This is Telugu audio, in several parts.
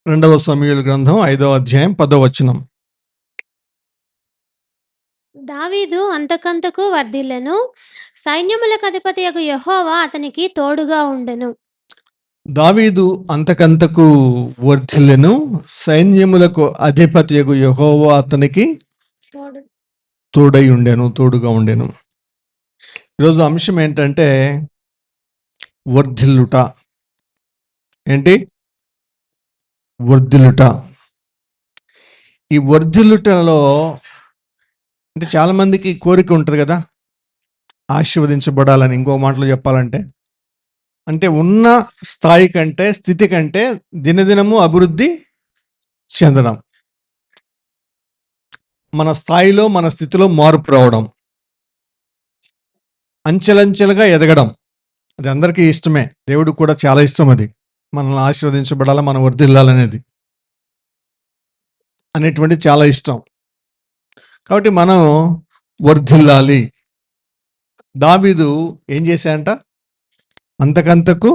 రెండవ సమూయేలు గ్రంథం 5వ అధ్యాయం 10వ వచనం. దావీదు అంతకంతకు వర్ధిల్లెను, సైన్యములకు అధిపతియగు యెహోవా అతనికి తోడుగా ఉండెను. దావీదు అంతకంతకు వర్ధిల్లెను, సైన్యములకు అధిపతియగు యెహోవా అతనికి తోడు తోడుగా ఉండెను. ఈరోజు అంశం ఏంటంటే వర్ధిల్లుట. ఏంటి? వర్ధిల్లుట. ఈ వర్ధిల్లుటలో అంటే చాలామందికి కోరిక ఉంటుంది కదా, ఆశీర్వదించబడాలని. ఇంకో మాటలో చెప్పాలంటే అంటే ఉన్న స్థాయి కంటే, స్థితి కంటే దినదినము అభివృద్ధి చెందడం, మన స్థాయిలో మన స్థితిలో మార్పు రావడం, అంచెలంచెలుగా ఎదగడం. అది అందరికీ ఇష్టమే, దేవుడికి కూడా చాలా ఇష్టం. అది మనల్ని ఆశీర్వదించబడాలి, మనం వర్ధిల్లాలనేది అనేటువంటి చాలా ఇష్టం. కాబట్టి మనం వర్ధిల్లాలి. దావీదు ఏం చేశాడంట? అంతకంతకు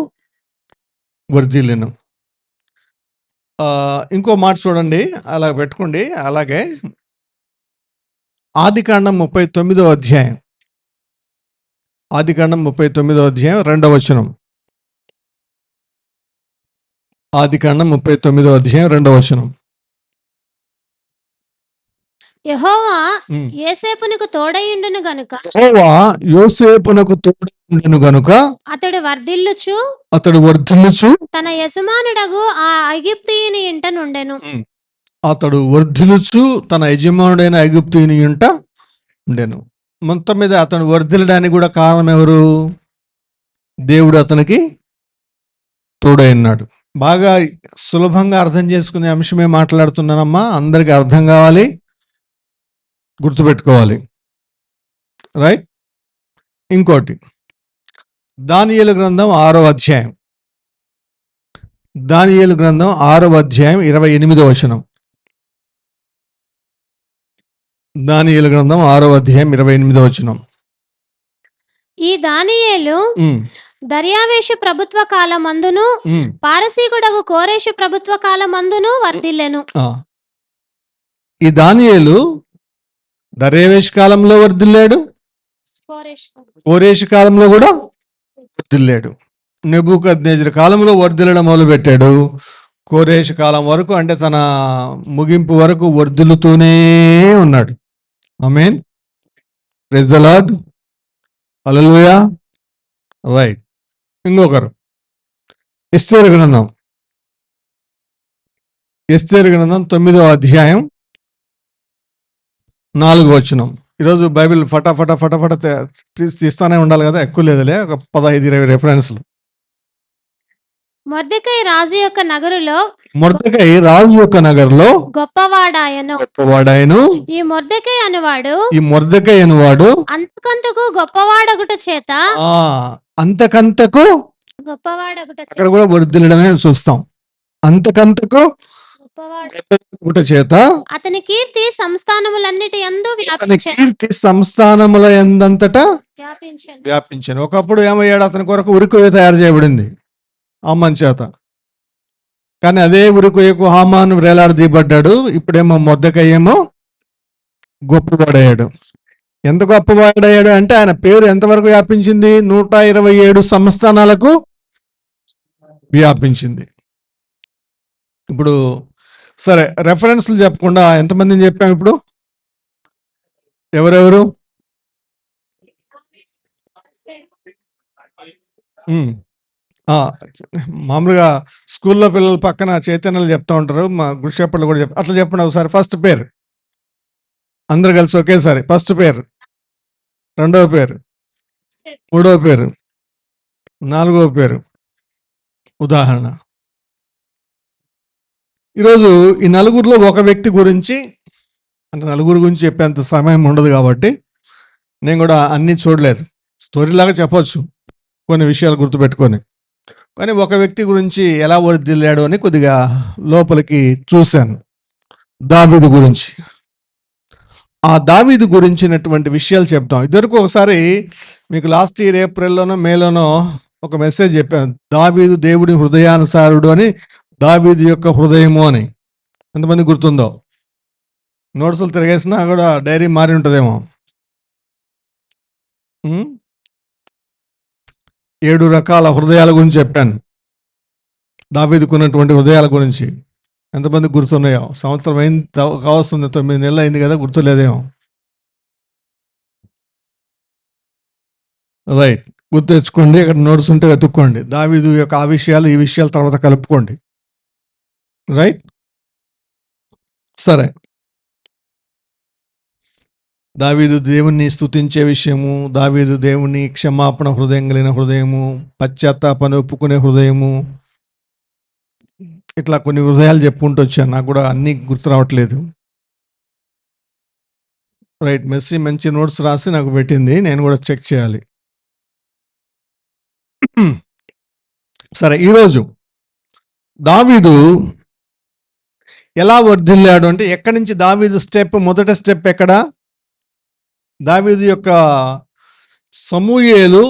వర్ధిల్లెను. ఇంకో మాట చూడండి, అలా పెట్టుకోండి. అలాగే ఆదికాండం 39వ అధ్యాయం, ఆదికాండం 39వ అధ్యాయం 2వ వచనం. ఆదికాండం 39వ అధ్యాయం 2వ వచనం. యెహోవా యోసేపునకు తోడయుండును గనుక యెహోవా యోసేపునకు తోడయుండును గనుక అతడు వర్ధిల్లుచు తన యజమానుడగు ఆ ఐగుప్తీయుని ఇంట నుండెను. అతడు వర్ధిల్లుచు తన యజమానుడైన ఐగుప్తీయుని ఇంట ఉండెను. మొత్తం మీద అతను వర్ధిల్లడానికి కూడా కారణం ఎవరు? దేవుడు అతనికి తోడై ఉన్నాడు. బాగా సులభంగా అర్థం చేసుకునే అంశమే మాట్లాడుతున్నానమ్మా. అందరికీ అర్థం కావాలి, గుర్తుపెట్టుకోవాలి. రైట్. ఇంకోటి, దానియేలు గ్రంథం 6వ అధ్యాయం, దానియేలు గ్రంథం 6వ అధ్యాయం 28వ వచనం. దానియేలు గ్రంథం 6వ అధ్యాయం 28వ వచనం. ఈ దానియేలు దర్యావేషు ప్రభుత్వ కాలమందును పారసీకుడగు కోరేషు ప్రభుత్వ కాలమందును వర్ధిల్లెను. ఈ దానియేలు దర్యావేషు కాలంలో వర్ధిల్లాడు, కోరేషు కాలంలో కూడా వర్ధిల్లాడు. నెబుకద్నెజరు కాలంలో వర్ధిల్లడం మొదలుపెట్టాడు. కోరేషు కాలం వరకు, అంటే తన ముగింపు వరకు వర్ధిల్లుతూనే ఉన్నాడు. Amen. Praise the Lord. Hallelujah. Right. ఇంకొకరు, ఎస్తేరు గ్రంథం 9వ అధ్యాయం 4వ వచనం. ఈరోజు బైబిల్ ఫటాఫట తీస్తానే ఉండాలి కదా, ఎక్కువ లేదులే, ఒక 15-20 రెఫరెన్స్లు. మొర్దెకై రాజు యొక్క నగరులో గొప్పవాడాయను. ఈ మొర్దెకై అనువాడు అంతకంతకు గొప్పవాడగుట చేత అక్కడ కూడా వర్ధిల్లడమే చూస్తాం. అంతకంతకు గొప్పవాడగుట చేత అతని కీర్తి సంస్థానములన్నిటి యందు యందంతటా వ్యాపించాను. ఒకప్పుడు ఏమయ్యాడు? అతని కొరకు ఉరికొయ్య తయారు చేయబడింది హామాను చేత. కానీ అదే ఉరికొయ్యకు హామాను వేలాడదీయబడ్డాడు. ఇప్పుడేమో మొర్దెకై ఏమో గొప్పవాడయ్యాడు. ఎంత గొప్పవాడయ్యాడు అంటే ఆయన పేరు ఎంతవరకు వ్యాపించింది? 127 సంస్థానాలకు వ్యాపించింది. ఇప్పుడు సరే, రెఫరెన్స్లు చెప్పకుండా ఎంతమందిని చెప్పాము ఇప్పుడు? ఎవరెవరు? మామూలుగా స్కూల్లో పిల్లలు పక్కన చైతన్యాలు చెప్తూ ఉంటారు, మా గుడిషేపళ్ళు కూడా అట్లా చెప్పండి ఒకసారి. ఫస్ట్ పేరు అందరు కలిసి ఒకేసారి. ఫస్ట్ పేరు, రెండవ పేరు, మూడవ పేరు, నాలుగవ పేరు. ఉదాహరణ. ఈరోజు ఈ నలుగురిలో ఒక వ్యక్తి గురించి, అంటే నలుగురు గురించి చెప్పేంత సమయం ఉండదు కాబట్టి నేను కూడా అన్నీ చూడలేదు, స్టోరీలాగా చెప్పొచ్చు కొన్ని విషయాలు గుర్తుపెట్టుకొని. కానీ ఒక వ్యక్తి గురించి ఎలా వర్ధిల్లాడు అని కొద్దిగా లోపలికి చూశాను. దావీదు గురించి. ఆ దావీదు గురించినటువంటి విషయాలు చెప్తాం. ఇద్దరికి ఒకసారి మీకు లాస్ట్ ఇయర్ ఏప్రిల్లోనో మేలోనో ఒక మెసేజ్ చెప్పాను. దావీదు దేవుడి హృదయానుసారుడు అని దావీదు యొక్క హృదయము అని. ఎంతమంది గుర్తుందో? నోట్సులు తిరిగేసినా కూడా డైరీ మారి ఉంటుందేమో. 7 రకాల హృదయాల గురించి చెప్పాను, దావీదుకున్నటువంటి హృదయాల గురించి. ఎంతమంది గుర్తున్నాయో? సంవత్సరం అయింది కావస్తుంది, 9 నెలలు అయింది కదా, గుర్తులేదేమో. రైట్, గుర్తు తెచ్చుకోండి. ఇక్కడ నోట్స్ ఉంటే వెతుక్కోండి. దావీదు యొక్క ఆ విషయాలు ఈ విషయాలు తర్వాత కలుపుకోండి. రైట్, సరే. దావీదు దేవుణ్ణి స్తుతించే విషయము, దావీదు దేవుని క్షమాపణ హృదయం కలిగిన హృదయము, పశ్చాత్తాపాన్ని ఒప్పుకునే హృదయము, ఇట్లా కొన్ని హృదయాలు చెప్పుకుంటూ వచ్చాను. నాకు కూడా అన్నీ గుర్తు రావట్లేదు. రైట్, మెస్సీ మంచి నోట్స్ రాసి నాకు పెట్టింది, నేను కూడా చెక్ చేయాలి. సరే, ఈరోజు దావీదు ఎలా వర్ధిల్లాడు అంటే, ఎక్కడి నుంచి దావీదు మొదటి స్టెప్ ఎక్కడ? దావీదు యొక్క సమూయేలు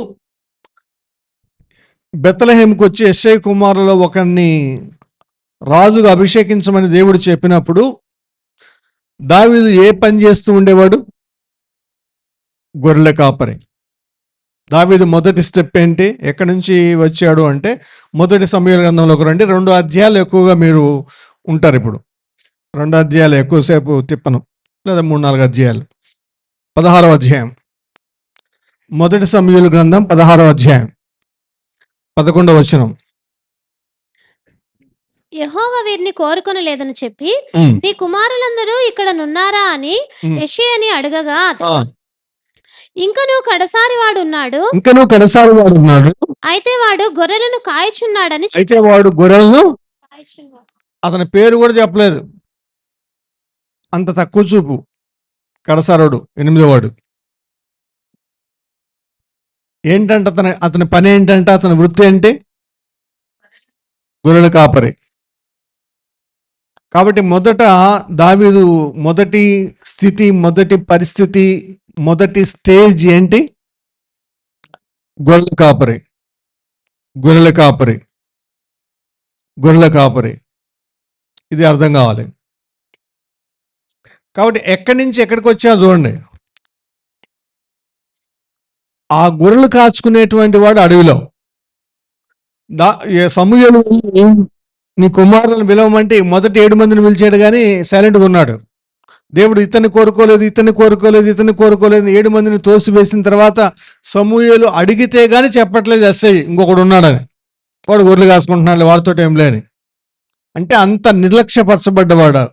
బెత్లెహేముకు వచ్చి యెష్షై కుమారులలో ఒకరిని రాజుగా అభిషేకించమని దేవుడు చెప్పినప్పుడు దావీదు ఏ పని చేస్తూ ఉండేవాడు? గొర్రెల కాపరి. దావీదు మొదటి స్టెప్ ఏంటి? ఎక్కడి నుంచి వచ్చాడు అంటే, మొదటి సమూయేలు గ్రంథంలోకి రండి. 2 అధ్యాయాలు ఎక్కువగా మీరు ఉంటారు. ఇప్పుడు 2 అధ్యాయాలు ఎక్కువసేపు తిప్పను, లేదా 3-4 అధ్యాయాలు. 16వ అధ్యాయం, మొదటి సమూయేలు గ్రంథం 16వ అధ్యాయం 11వ వచనం. యెహోవా వీరిని కోరుకొనలేదని చెప్పి నీ కుమారులందరూ ఇక్కడ నున్నారా అని యెషయని అడగగా, ఇంకనూ కడసారి వాడు ఉన్నాడు, అయితే వాడు గొర్రెలను కాయచున్నాడని. అయితే వాడు గొర్రెలను, అతని పేరు కూడా చెప్పలేదు. అంత తక్కువ చూపు. కడసారుడు 8వ వాడు. ఏంటంటే అతని పని ఏంటంటే, అతని వృత్తి ఏంటి? గొర్రెల కాపరి. కాబట్టి మొదట దావీదు మొదటి స్థితి, మొదటి పరిస్థితి, మొదటి స్టేజ్ ఏంటి? గొర్రెల కాపరి. గొర్రెల కాపరి, గొర్రెల కాపరి. ఇది అర్థం కావాలి. కాబట్టి ఎక్కడి నుంచి ఎక్కడికి వచ్చా చూడండి. ఆ గొర్రెలు కాచుకునేటువంటి వాడు అడవిలో. సమూయేలు నీ కుమారులను పిలవమంటే మొదటి 7 మందిని పిలిచాడు, కానీ సైలెంట్గా ఉన్నాడు. దేవుడు ఇతన్ని కోరుకోలేదు, 7 మందిని తోసివేసిన తర్వాత సమూయేలు అడిగితే గాని చెప్పట్లేదు యెష్షై ఇంకొకడు ఉన్నాడని. వాడు గొర్రెలు కాసుకుంటున్నాడు, వాడితో ఏం లేని. అంటే అంత నిర్లక్ష్యపరచబడ్డవాడు,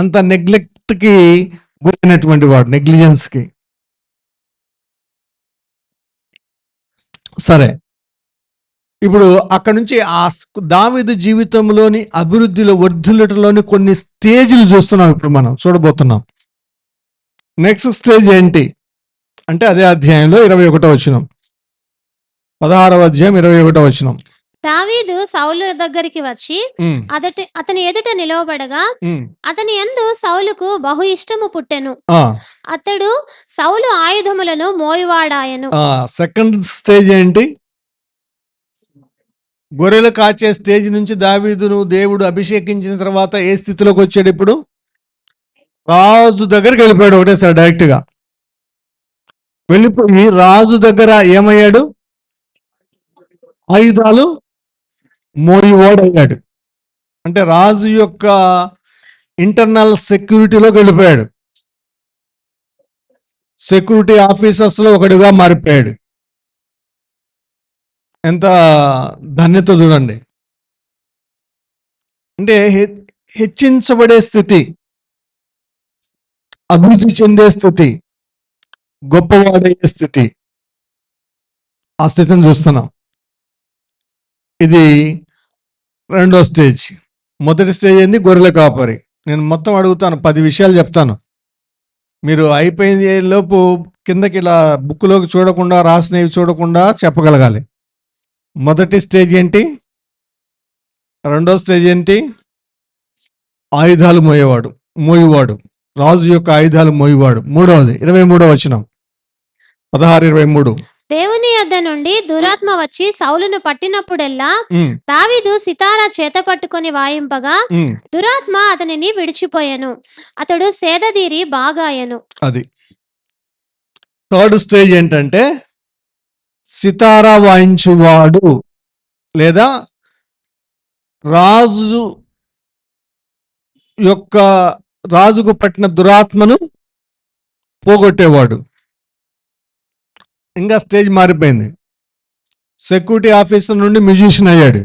అంత నెగ్లెక్ట్కి గురైనటువంటి వాడు, నెగ్లిజెన్స్కి. సరే, ఇప్పుడు అక్కడ నుంచి ఆ దావీదు జీవితంలోని అభివృద్ధిలో, వర్ధిల్లటంలోని కొన్ని స్టేజ్లు చూస్తున్నాం. ఇప్పుడు మనం చూడబోతున్నాం. నెక్స్ట్ స్టేజ్ ఏంటి అంటే, అదే అధ్యాయంలో 21వ వచనం, 16వ అధ్యాయం 21వ వచనం. దావీదు సౌలు దగ్గరికి వచ్చి అతని ఎదుట నిలవబడగా, అతని యందు సౌలుకు బహు ఇష్టము పుట్టెను. అతడు సౌలు ఆయుధములను మోయువాడాయను. సెకండ్ స్టేజ్ ఏంటి? గొర్రెలు కాచే స్టేజ్ నుంచి దావీదును దేవుడు అభిషేకించిన తర్వాత ఏ స్థితిలోకి వచ్చాడు? ఇప్పుడు రాజు దగ్గరికి వెళ్ళిపోయాడు. ఒకటేసారి డైరెక్ట్గా వెళ్ళిపోయి రాజు దగ్గర ఏమయ్యాడు? ఆయుధాలు మోయివాడయ్యాడు. అంటే రాజు యొక్క ఇంటర్నల్ సెక్యూరిటీలోకి వెళ్ళిపోయాడు. సెక్యూరిటీ ఆఫీసర్స్లో ఒకటిగా మారిపోయాడు. ఎంత ధన్యత చూడండి. అంటే హెచ్చించబడే స్థితి, అభివృద్ధి చెందే స్థితి, గొప్పవాడయ్యే స్థితి, ఆ స్థితిని చూస్తున్నాం. ఇది రెండో స్టేజ్. మొదటి స్టేజ్ ఏంది? గొర్రెల కాపరి. నేను మొత్తం అడుగుతాను, 10 విషయాలు చెప్తాను. మీరు అయిపోయింది లోపు కిందకి ఇలా బుక్లోకి చూడకుండా, రాసినవి చూడకుండా చెప్పగలగాలి. మొదటి స్టేజ్ ఏంటి? రెండో స్టేజ్ ఏంటి? ఆయుధాలు మోయువాడు, రాజు యొక్క ఆయుధాలు మోయువాడు. మూడవది 23వ వచనం, 16-23. దేవుని యొద్ద నుండి దురాత్మ వచ్చి సౌలును పట్టినప్పుడెల్లా ఉమ్, దావీదు సితారా చేత పట్టుకొని వాయింపగా ఉమ్, దురాత్మ అతనిని విడిచిపోయెను. అతడు సేదదీరి బాగాయెను. అది థర్డ్ స్టేజ్ ఏంటంటే సితారా వాయించువాడు లేదా రాజు యొక్క రాజుకు పట్టిన దురాత్మను పోగొట్టేవాడు. ఇంకా స్టేజ్ మారిపోయింది. సెక్యూరిటీ ఆఫీసర్ నుండి మ్యూజిషియన్ అయ్యాడు.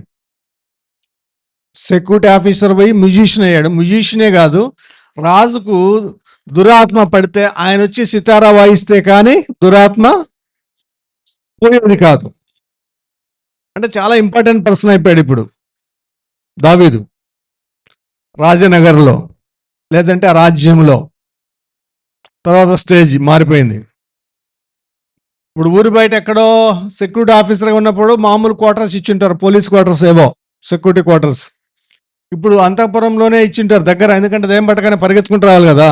సెక్యూరిటీ ఆఫీసర్ పోయి మ్యూజిషియన్ అయ్యాడు. మ్యూజిషియనే కాదు, రాజుకు దురాత్మ పడితే ఆయన వచ్చి సితారా వాయిస్తే కానీ దురాత్మ పోయేది కాదు. అంటే చాలా ఇంపార్టెంట్ పర్సన్ అయిపోయాడు ఇప్పుడు దావీదు రాజనగర్లో, లేదంటే ఆ రాజ్యంలో. తర్వాత స్టేజ్ మారిపోయింది. ఇప్పుడు ఊరి బయట ఎక్కడో సెక్యూరిటీ ఆఫీసర్గా ఉన్నప్పుడు మామూలు క్వార్టర్స్ ఇచ్చింటారు, పోలీస్ క్వార్టర్స్ ఏవో సెక్యూరిటీ క్వార్టర్స్. ఇప్పుడు అంతఃపురంలోనే ఇచ్చింటారు దగ్గర, ఎందుకంటే దేం పట్టగానే పరిగెత్తుకుంటూ రావాలి కదా.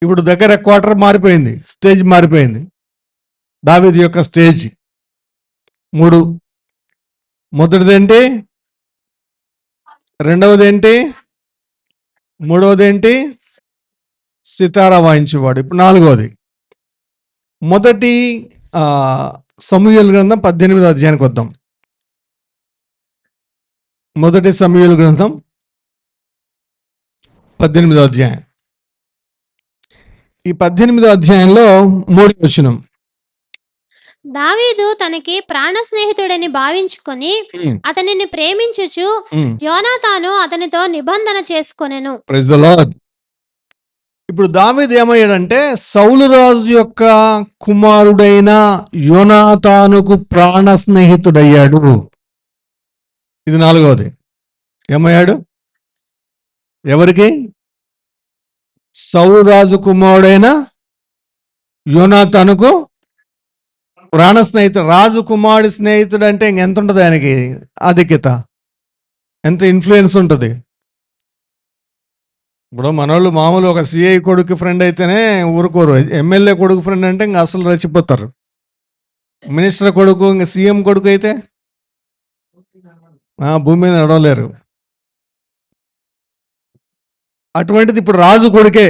ఇప్పుడు దగ్గర క్వార్టర్ మారిపోయింది, స్టేజ్ మారిపోయింది. దావీదు యొక్క స్టేజ్ 3. మొదటిది ఏంటి, రెండవది ఏంటి, మూడవది ఏంటి, సితారా వాయించేవాడు. ఇప్పుడు 4వది మొదటి సమూయేలు గ్రంథం 18వ అధ్యాయానికి వద్దాం. మొదటి సమూయేలు గ్రంథం 18వ అధ్యాయం. ఈ 18వ అధ్యాయంలో 3వ వచనం. దావీదు తనకి ప్రాణ స్నేహితుడని భావించుకొని అతనిని ప్రేమించుచు యోనాతాను అతనితో నిబంధన చేసుకొనెను. Praise the Lord. ఇప్పుడు దావీదు ఏమయ్యాడంటే సౌలు రాజు యొక్క కుమారుడైన యోనాతానుకు ప్రాణ స్నేహితుడయ్యాడు. ఇది 4వది. ఏమయ్యాడు? ఎవరికి? సౌలు రాజు కుమారుడైన యోనాతానుకు ప్రాణ స్నేహితుడు. రాజు కుమారుడి స్నేహితుడు అంటే ఇంకెంత ఉంటుంది ఆయనకి ఆధిక్యత, ఎంత ఇన్ఫ్లుయెన్స్ ఉంటుంది. ఇప్పుడు మనోళ్ళు మామూలు ఒక సిఐ కొడుకు ఫ్రెండ్ అయితేనే ఊరుకోరు, ఎమ్మెల్యే కొడుకు ఫ్రెండ్ అంటే ఇంకా అసలు రెచ్చిపోతారు. మినిస్టర్ కొడుకు, ఇంకా సీఎం కొడుకు అయితే భూమి మీద నడవలేరు. అటువంటిది ఇప్పుడు రాజు కొడుకే,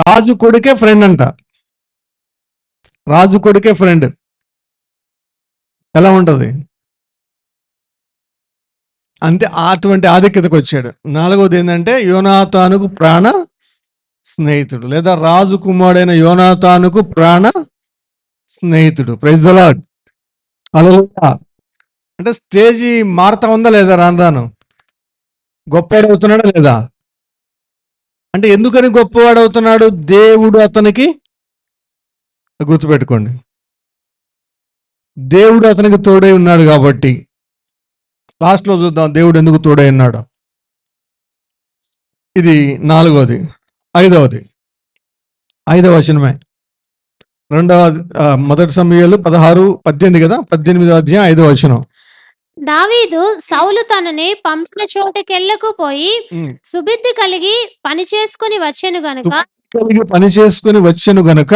రాజు కొడుకే ఫ్రెండ్ అంట. రాజు కొడుకే ఫ్రెండ్ ఎలా ఉంటుంది? అంతే, అటువంటి ఆధిక్యతకు వచ్చాడు. 4వది ఏంటంటే యోనాతానుకు ప్రాణ స్నేహితుడు, లేదా రాజు కుమారుడైన యోనాతానుకు ప్రాణ స్నేహితుడు. Praise the Lord. హల్లెలూయా. అంటే స్టేజీ మారుతా ఉందా లేదా? రాను రాను గొప్పవాడు అవుతున్నాడా లేదా? అంటే ఎందుకని గొప్పవాడు అవుతున్నాడు? దేవుడు అతనికి, గుర్తుపెట్టుకోండి, దేవుడు అతనికి తోడై ఉన్నాడు కాబట్టి. లాస్ట్లో చూద్దాం దేవుడు ఎందుకు తోడై ఉన్నాడు. ఇది 4వది. 5వది, 5వ వచనమే. మొదటి సమూయేలు 16-18 కదా, 18వ అధ్యాయం 5వ వచనం. దావీదు సౌలు తనని పంపిన చోటకెళ్ళకు పోయి సుబుద్ధి కలిగి పని చేసుకుని వచ్చెను గనుక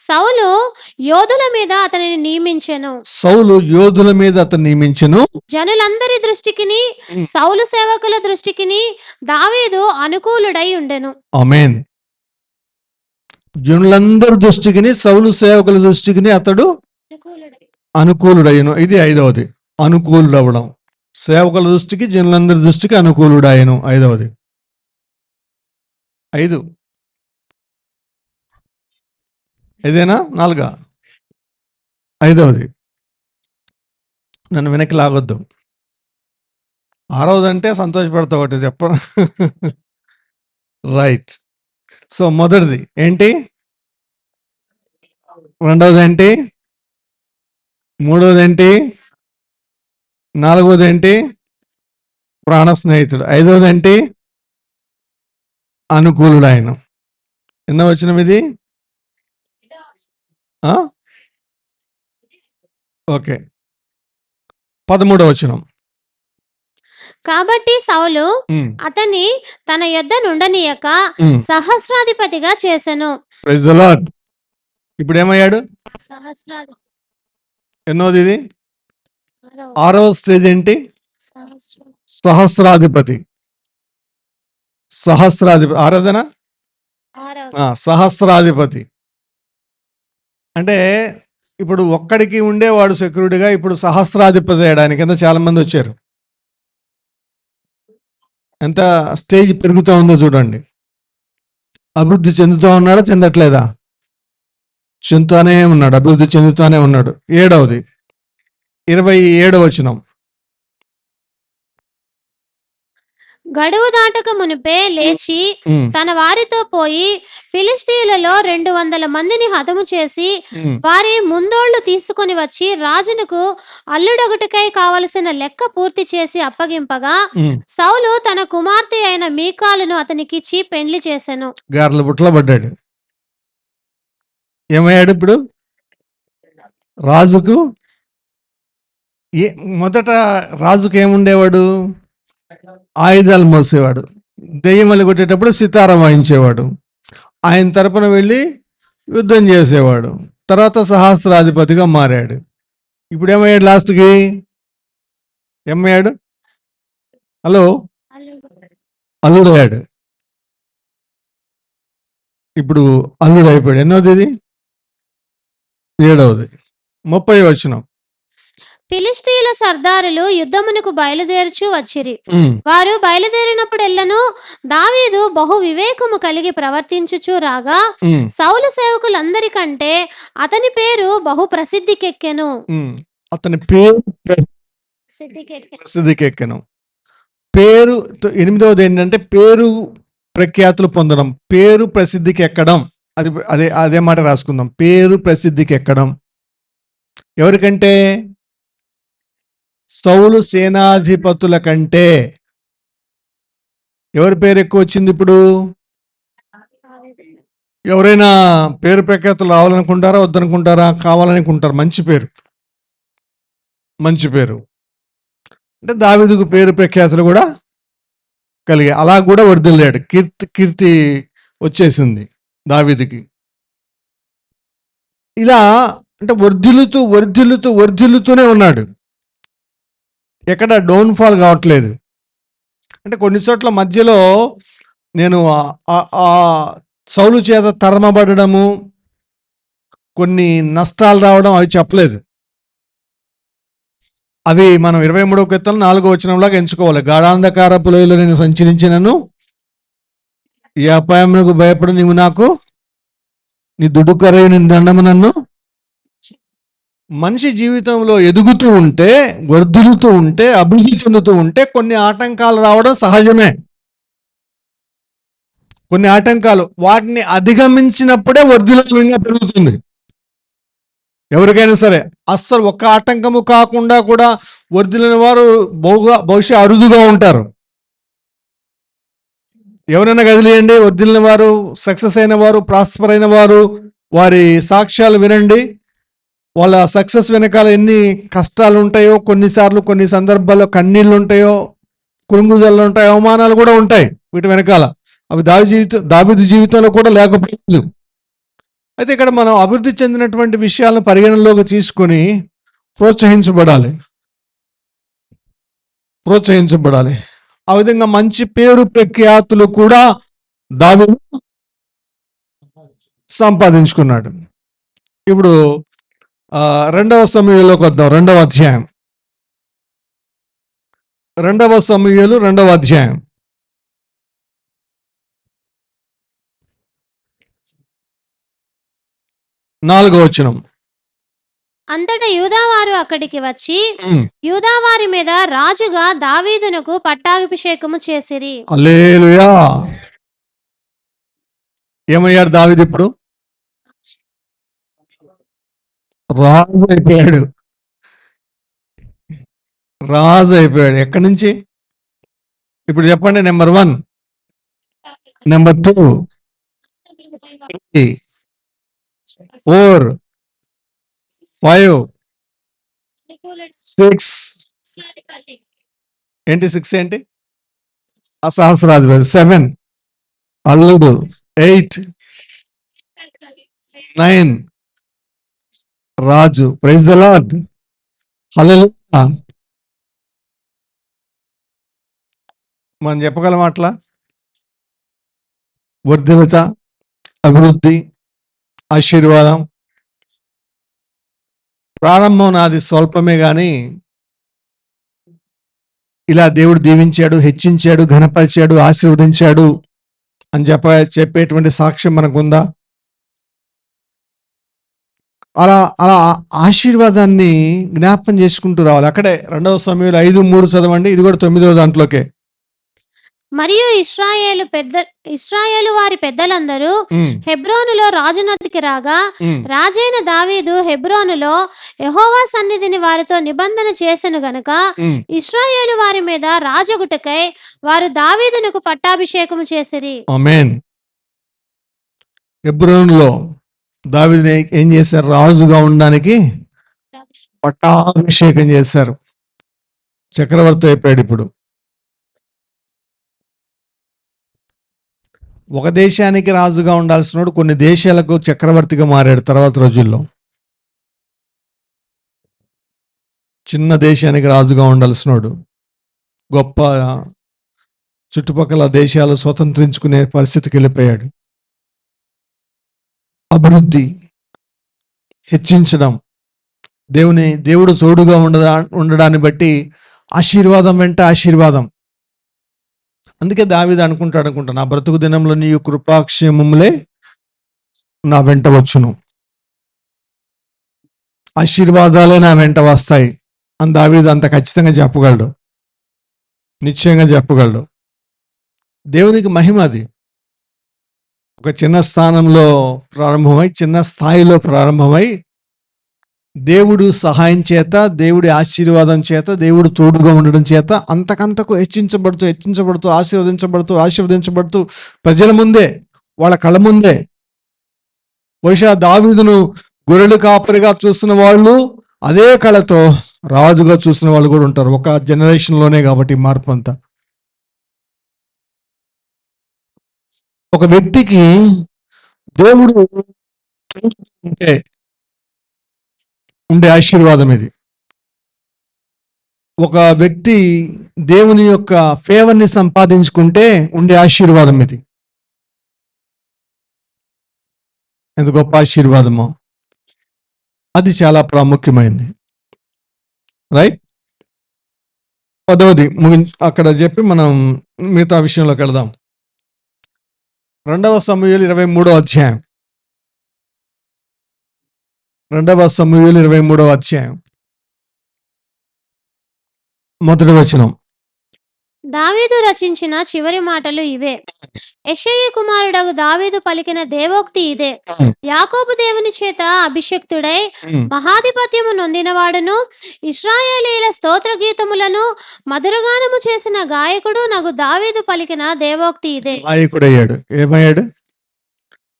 సౌలు యోధుల మీద అతనిని నియమించెను. జనులందరి దృష్టికిని సౌలు సేవకుల దృష్టికిని దావీదు అనుకూలుడై ఉండెను. ఆమేన్. జనులందరి దృష్టికిని, సౌలు సేవకుల దృష్టికిని అతడు అనుకూలుడయ్యను. ఇది 5వది, అనుకూలుడవడం. సేవకుల దృష్టికి, జనులందరి దృష్టికి అనుకూలుడాయను. 5వది. 5 ఏదైనా 4. 5వది. నన్ను వెనక్కి లాగొద్దు. 6వది అంటే సంతోషపడతా ఒకటి చెప్పను. రైట్. సో మొదటిది ఏంటి, రెండవది ఏంటి, మూడవది ఏంటి, 4వది ఏంటి, ప్రాణ స్నేహితుడు. 5వది ఏంటి, అనుకూలుడు ఆయన. ఎన్నో వచనం ఇది? ఓకే, 13వ వచనం. కాబట్టి సౌలు అతని తన యొద్ద నుండనీయక సహస్రాధిపతిగా చేసెను. Praise the Lord. ఇప్పుడు ఏమయ్యాడు? సహస్రాధిపతి. ఎన్నోది ఇది? 6వ. 6వ స్టేజ్ ఏంటి? సహస్రాధిపతి. సహస్రాధిపతి ఆరాధన 6వ. సహస్రాధిపతి అంటే ఇప్పుడు ఒక్కడికి ఉండేవాడు సెక్యూరిటీగా, ఇప్పుడు సహస్రాధిపతి అయ్యడానికి ఎంత చాలా మంది వచ్చారు. ఎంత స్టేజ్ పెరుగుతూ ఉందో చూడండి. అభివృద్ధి చెందుతూ ఉన్నాడా, చెందట్లేదా? చెందుతూనే ఉన్నాడు, అభివృద్ధి చెందుతూనే ఉన్నాడు. 7వది 27వ వచనం. గడువు దాటక మునిపే లేచి తన వారితో పోయి ఫిలిష్తీయులలో 200 మందిని హతము చేసి వారి ముందోళ్లు తీసుకుని వచ్చి రాజునకు అల్లుడొకటికై కావలసిన లెక్క పూర్తి చేసి అప్పగింపగా సౌలు తన కుమార్తె అయిన మీకాలును అతనికిచ్చి పెండ్లి చేసెను. గార్ల బుట్టలో పడ్డాడు. ఏమయ్యాడు ఇప్పుడు? రాజుకు మొదట రాజుకు ఏముండేవాడు? ఆయుధాలు మోసేవాడు, దెయ్యమల్లి కొట్టేటప్పుడు సితార వాయించేవాడు, ఆయన తరపున వెళ్ళి యుద్ధం చేసేవాడు, తర్వాత సహస్రాధిపతిగా మారాడు. ఇప్పుడు ఏమయ్యాడు? లాస్ట్కి ఏమయ్యాడు? హలో, అల్లుడయ్యాడు. ఇప్పుడు అల్లుడు అయిపోయాడు. ఎన్నోది ఇది? 7వది 30వ వచనం. ఫిలిష్తీయుల సర్దారులు యుద్ధమునకు బయలుదేరుచు వచ్చిరి. వారు బయలుదేరినప్పుడెల్లను దావీదు బహు వివేకము కలిగి ప్రవర్తించుచు రాగా సౌలు సేవకులందరికంటే అతని పేరు బహు ప్రసిద్ధికెక్కెను. అతని పేరు ప్రసిద్ధికెక్కెను. పేరు 8వది ఏంటంటే పేరు ప్రఖ్యాతులు పొందడం, పేరు ప్రసిద్ధికి ఎక్కడం. అదే మాట రాసుకుందాం. పేరు ప్రసిద్ధికి ఎక్కడం ఎవరికంటే? సౌలు సేనాధిపతుల కంటే. ఎవరి పేరు ఎక్కువ వచ్చింది ఇప్పుడు? ఎవరైనా పేరు ప్రఖ్యాతులు రావాలనుకుంటారా, వద్దనుకుంటారా? కావాలనుకుంటారు. మంచి పేరు, మంచి పేరు అంటే దావీదుకు పేరు ప్రఖ్యాతులు కూడా కలిగాయి. అలా కూడా వర్ధిల్లాడు. కీర్తి వచ్చేసింది దావీదుకి. ఇలా అంటే వర్ధిల్లుతూనే ఉన్నాడు. ఎక్కడ డౌన్ఫాల్ కావట్లేదు. అంటే కొన్ని చోట్ల మధ్యలో నేను సౌలు చేత తరమబడము, కొన్ని నష్టాలు రావడం అవి చెప్పలేదు. అవి మనం 23వ కీర్తన 4వ వచనంలాగా ఎంచుకోవాలి. గాఢాంధకారపు లోయలో నేను సంచరించినను ఈ అపాయమునకు భయపడు, నీవు నాకు నీ దుడుకరై నీ దండము నన్ను. మనిషి జీవితంలో ఎదుగుతూ ఉంటే, వర్ధిల్లుతూ ఉంటే, అభివృద్ధి చెందుతూ ఉంటే కొన్ని ఆటంకాలు రావడం సహజమే. కొన్ని ఆటంకాలు, వాటిని అధిగమించినప్పుడే వర్ధిల్లంగా పెరుగుతుంది. ఎవరికైనా సరే అస్సలు ఒక్క ఆటంకము కాకుండా కూడా వర్ధిల్లిన వారు బహుశా అరుదుగా ఉంటారు. ఎవరైనా కదిలియండి, వర్ధిల్లిన వారు, సక్సెస్ అయిన వారు, ప్రాస్పర్ అయిన వారు, వారి సాక్ష్యాలు వినండి. వాళ్ళ సక్సెస్ వెనకాల ఎన్ని కష్టాలు ఉంటాయో, కొన్నిసార్లు కొన్ని సందర్భాల్లో కన్నీళ్ళు ఉంటాయో, కురుంగుదలు ఉంటాయి, అవమానాలు కూడా ఉంటాయి వీటి వెనకాల. అవి దావీదు జీవితంలో కూడా లేకపోలేదు. అయితే ఇక్కడ మనం అభివృద్ధి చెందినటువంటి విషయాలను పరిగణనలోకి తీసుకొని ప్రోత్సహించబడాలి. ఆ విధంగా మంచి పేరు ప్రఖ్యాతులు కూడా దావీదు సంపాదించుకున్నాడు. ఇప్పుడు 2వ సమూయేలులోకి వద్దాం. 2వ అధ్యాయం 2వ సమూయేలు 2వ అధ్యాయం 4వ వచనం. అంతటా యూదావారు అక్కడికి వచ్చి యూదావారి మీద రాజుగా దావీదునకు పట్టాభిషేకము చేసిరి. హల్లెలూయా. ఏమయ్యాడు దావీదు? ఇప్పుడు రాజు అయిపోయాడు. ఎక్కడి నుంచి? ఇప్పుడు చెప్పండి. Number 1, number 2, 3, 4, 5, 6. ఏంటి 6 ఏంటి? సహస్రాధిపతి. 7 అల్లుడు, 8, 9 రాజు. Praise the Lord. హల్లెలూయా. మనం చెప్పగలం అట్లా? వర్ధిల్లత, అభివృద్ధి, ఆశీర్వాదం. ప్రారంభం నాది స్వల్పమే గాని ఇలా దేవుడు దీవించాడు, హెచ్చించాడు, ఘనపరిచాడు, ఆశీర్వదించాడు అని చెప్పేటువంటి సాక్ష్యం మనకుందా? అలా అలా ఆశీర్వాదాన్ని జ్ఞాపకం చేసుకుంటూ రావాలి. అక్కడే 2 సమూయేలు 5:3 చదవండి. ఇది కూడా 9వ దాంట్లోకే. మరియు ఇశ్రాయేలు వారి పెద్దలందరూ హెబ్రోనులో రాజునొద్దకు రాగా రాజైన దావీదు హెబ్రోనులో యెహోవా సన్నిధిని వారితో నిబంధన చేసెను గనుక ఇశ్రాయేలు వారి మీద రాజగుటకై వారు దావీదునకు పట్టాభిషేకము చేసిరి. ఆమేన్. హెబ్రోనులో దావీదుని ఏం చేశారు? రాజుగా ఉండడానికి పట్టాభిషేకం చేశారు. చక్రవర్తి అయిపోయాడు. ఇప్పుడు ఒక దేశానికి రాజుగా ఉండాల్సినోడు కొన్ని దేశాలకు చక్రవర్తిగా మారాడు తర్వాత రోజుల్లో. చిన్న దేశానికి రాజుగా ఉండాల్సినోడు గొప్ప చుట్టుపక్కల దేశాలు స్వతంత్రించుకునే పరిస్థితికి వెళ్ళిపోయాడు. అభివృద్ధి, హెచ్చించడం, దేవుడు తోడుగా ఉండడాన్ని బట్టి ఆశీర్వాదం వెంట ఆశీర్వాదం. అందుకే దావీదు అనుకుంటా, నా బ్రతుకు దినంలో నీ కృపాక్షేమములే నా వెంట వచ్చును, ఆశీర్వాదాలే నా వెంట వస్తాయి అని దావీదు అంత ఖచ్చితంగా చెప్పగలడు, నిశ్చయంగా చెప్పగలడు. దేవునికి మహిమ అది. ఒక చిన్న స్థానంలో ప్రారంభమై, చిన్న స్థాయిలో ప్రారంభమై, దేవుడు సహాయం చేత, దేవుడి ఆశీర్వాదం చేత, దేవుడు తోడుగా ఉండడం చేత అంతకంతకు హెచ్చించబడుతూ ఆశీర్వదించబడుతూ ప్రజల ముందే, వాళ్ళ కళ్ళ ముందే. బహుశా దావీదును గొర్రెలు కాపరిగా చూస్తున్న వాళ్ళు అదే కళతో రాజుగా చూసిన వాళ్ళు కూడా ఉంటారు. ఒక జనరేషన్లోనే కాబట్టి మార్పు అంతా. ఒక వ్యక్తికి దేవుడు ఉండే ఆశీర్వాదం ఇది. ఒక వ్యక్తి దేవుని యొక్క ఫేవర్ని సంపాదించుకుంటే ఉండే ఆశీర్వాదం ఇది. ఎంత గొప్ప ఆశీర్వాదమో! అది చాలా ప్రాముఖ్యమైనది. రైట్. 10వది అక్కడ చెప్పి మనం మిగతా విషయంలోకి వెళదాం. 2 సమూయేలు 23వ అధ్యాయం. 2 సమూయేలు 23వ అధ్యాయం 1వ వచనం. దావీదు రచించిన చివరి మాటలు ఇవే. యెషయి కుమారుడగు దావీదు పలికిన దేవోక్తి ఇదే. యాకోబు దేవుని చేత అభిషక్తుడై మహాధిపత్యము నొందినవాడును, ఇశ్రాయేలీల స్తోత్ర గీతములను మధురగానము చేసిన గాయకుడు నగు దావీదు పలికిన దేవోక్తి ఇదే. గాయకుడయ్యాడు. ఏమయ్యాడు?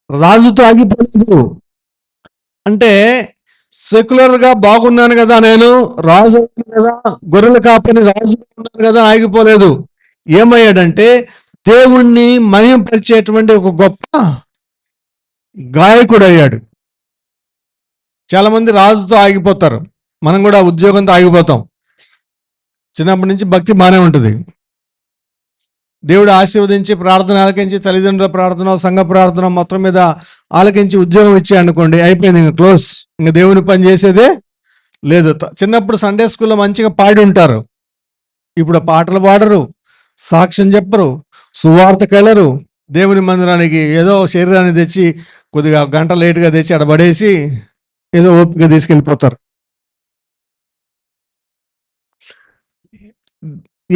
రాజుతో ఆగిపోలేదు. అంటే సెక్యులర్ గా బాగున్నాను కదా, నేను రాజు కదా, గొర్రెల కాపని రాజు ఉన్నాను కదా ఆగిపోలేదు. ఏమయ్యాడంటే దేవుణ్ణి మహిమపరిచేటువంటి ఒక గొప్ప గాయకుడు అయ్యాడు. చాలా మంది రాజుతో ఆగిపోతారు. మనం కూడా ఉద్యోగంతో ఆగిపోతాం. చిన్నప్పటి నుంచి భక్తి బాగానే ఉంటుంది. దేవుడు ఆశీర్వదించి ప్రార్థన ఆలకించి, తల్లిదండ్రుల ప్రార్థన, సంఘ ప్రార్థన మొత్తం మీద ఆలకించి ఉద్యోగం ఇచ్చాయనుకోండి, అయిపోయింది, ఇంకా క్లోజ్. ఇంకా దేవుని పని చేసేదే లేదు. చిన్నప్పుడు సండే స్కూల్లో మంచిగా పాడి ఉంటారు. ఇప్పుడు పాటలు పాడరు, సాక్ష్యం చెప్పరు, సువార్తకు వెళ్ళరు. దేవుని మందిరానికి ఏదో శరీరాన్ని తెచ్చి కొద్దిగా గంట లేటుగా తెచ్చి అక్కడ పడేసి ఏదో ఓపిక తీసుకెళ్ళిపోతారు.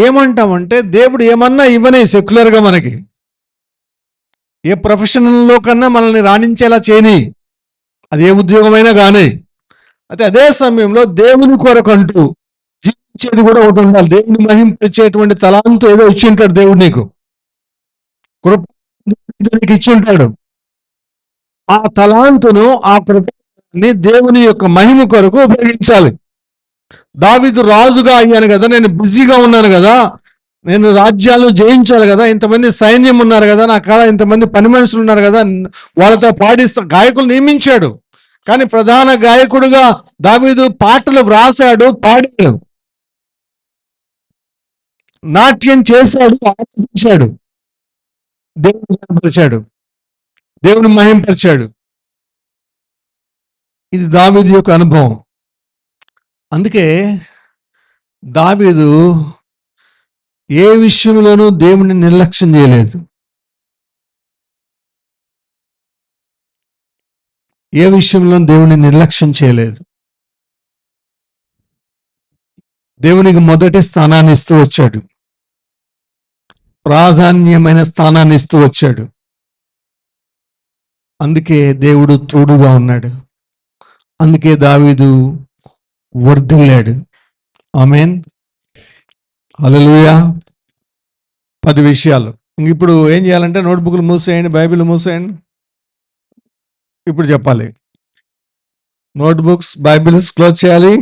ఏమంటామంటే దేవుడు ఏమన్నా ఇవ్వనే సెక్యులర్గా మనకి ఏ ప్రొఫెషనల్లో కన్నా మనల్ని రాణించేలా చేయని, అది ఏ ఉద్యోగమైనా కానీ. అయితే అదే సమయంలో దేవుని కొరకంటూ జీవించేది కూడా ఒకటి ఉండాలి. దేవుని మహింపరిచేటువంటి తలాంతు ఏదో ఇచ్చి ఉంటాడు దేవుడు నీకు, కృపకి ఇచ్చి ఉంటాడు. ఆ తలాంతును, ఆ కృపని దేవుని యొక్క మహిమ కొరకు ఉపయోగించాలి. దావీదు రాజుగా అయ్యాను కదా, నేను బిజీగా ఉన్నాను కదా, నేను రాజ్యాలను జయించాలి కదా, ఇంతమంది సైన్యం ఉన్నారు కదా, నా కాడ ఇంతమంది పని మనుషులు ఉన్నారు కదా, వాళ్ళతో పాడిస్తా. గాయకులు నియమించాడు, కానీ ప్రధాన గాయకుడుగా దావీదు పాటలు వ్రాసాడు, పాడాడు, నాట్యం చేశాడు, ఆలోచించాడు, దేవుని కనపరిచాడు, దేవుని మహింపరిచాడు. ఇది దావీదు యొక్క అనుభవం. అందుకే దావీదు ఏ విషయంలోనూ దేవుని నిర్లక్ష్యం చేయలేదు. ఏ విషయంలో దేవుని నిర్లక్ష్యం చేయలేదు. దేవునికి మొదటి స్థానాన్ని ఇస్తూ వచ్చాడు, ప్రాధాన్యమైన స్థానాన్ని ఇస్తూ వచ్చాడు. అందుకే దేవుడు తోడుగా ఉన్నాడు. అందుకే దావీదు వర్ధిల్లాడు. ఆమేన్, హల్లెలూయా. 10 విషయాలు. ఇప్పుడు ఏం చేయాలంటే నోట్బుక్లు మూసేయండి, బైబిల్ మూసేయండి. ఇప్పుడు చెప్పాలి. నోట్బుక్స్, బైబిల్స్ క్లోజ్ చేయాలి.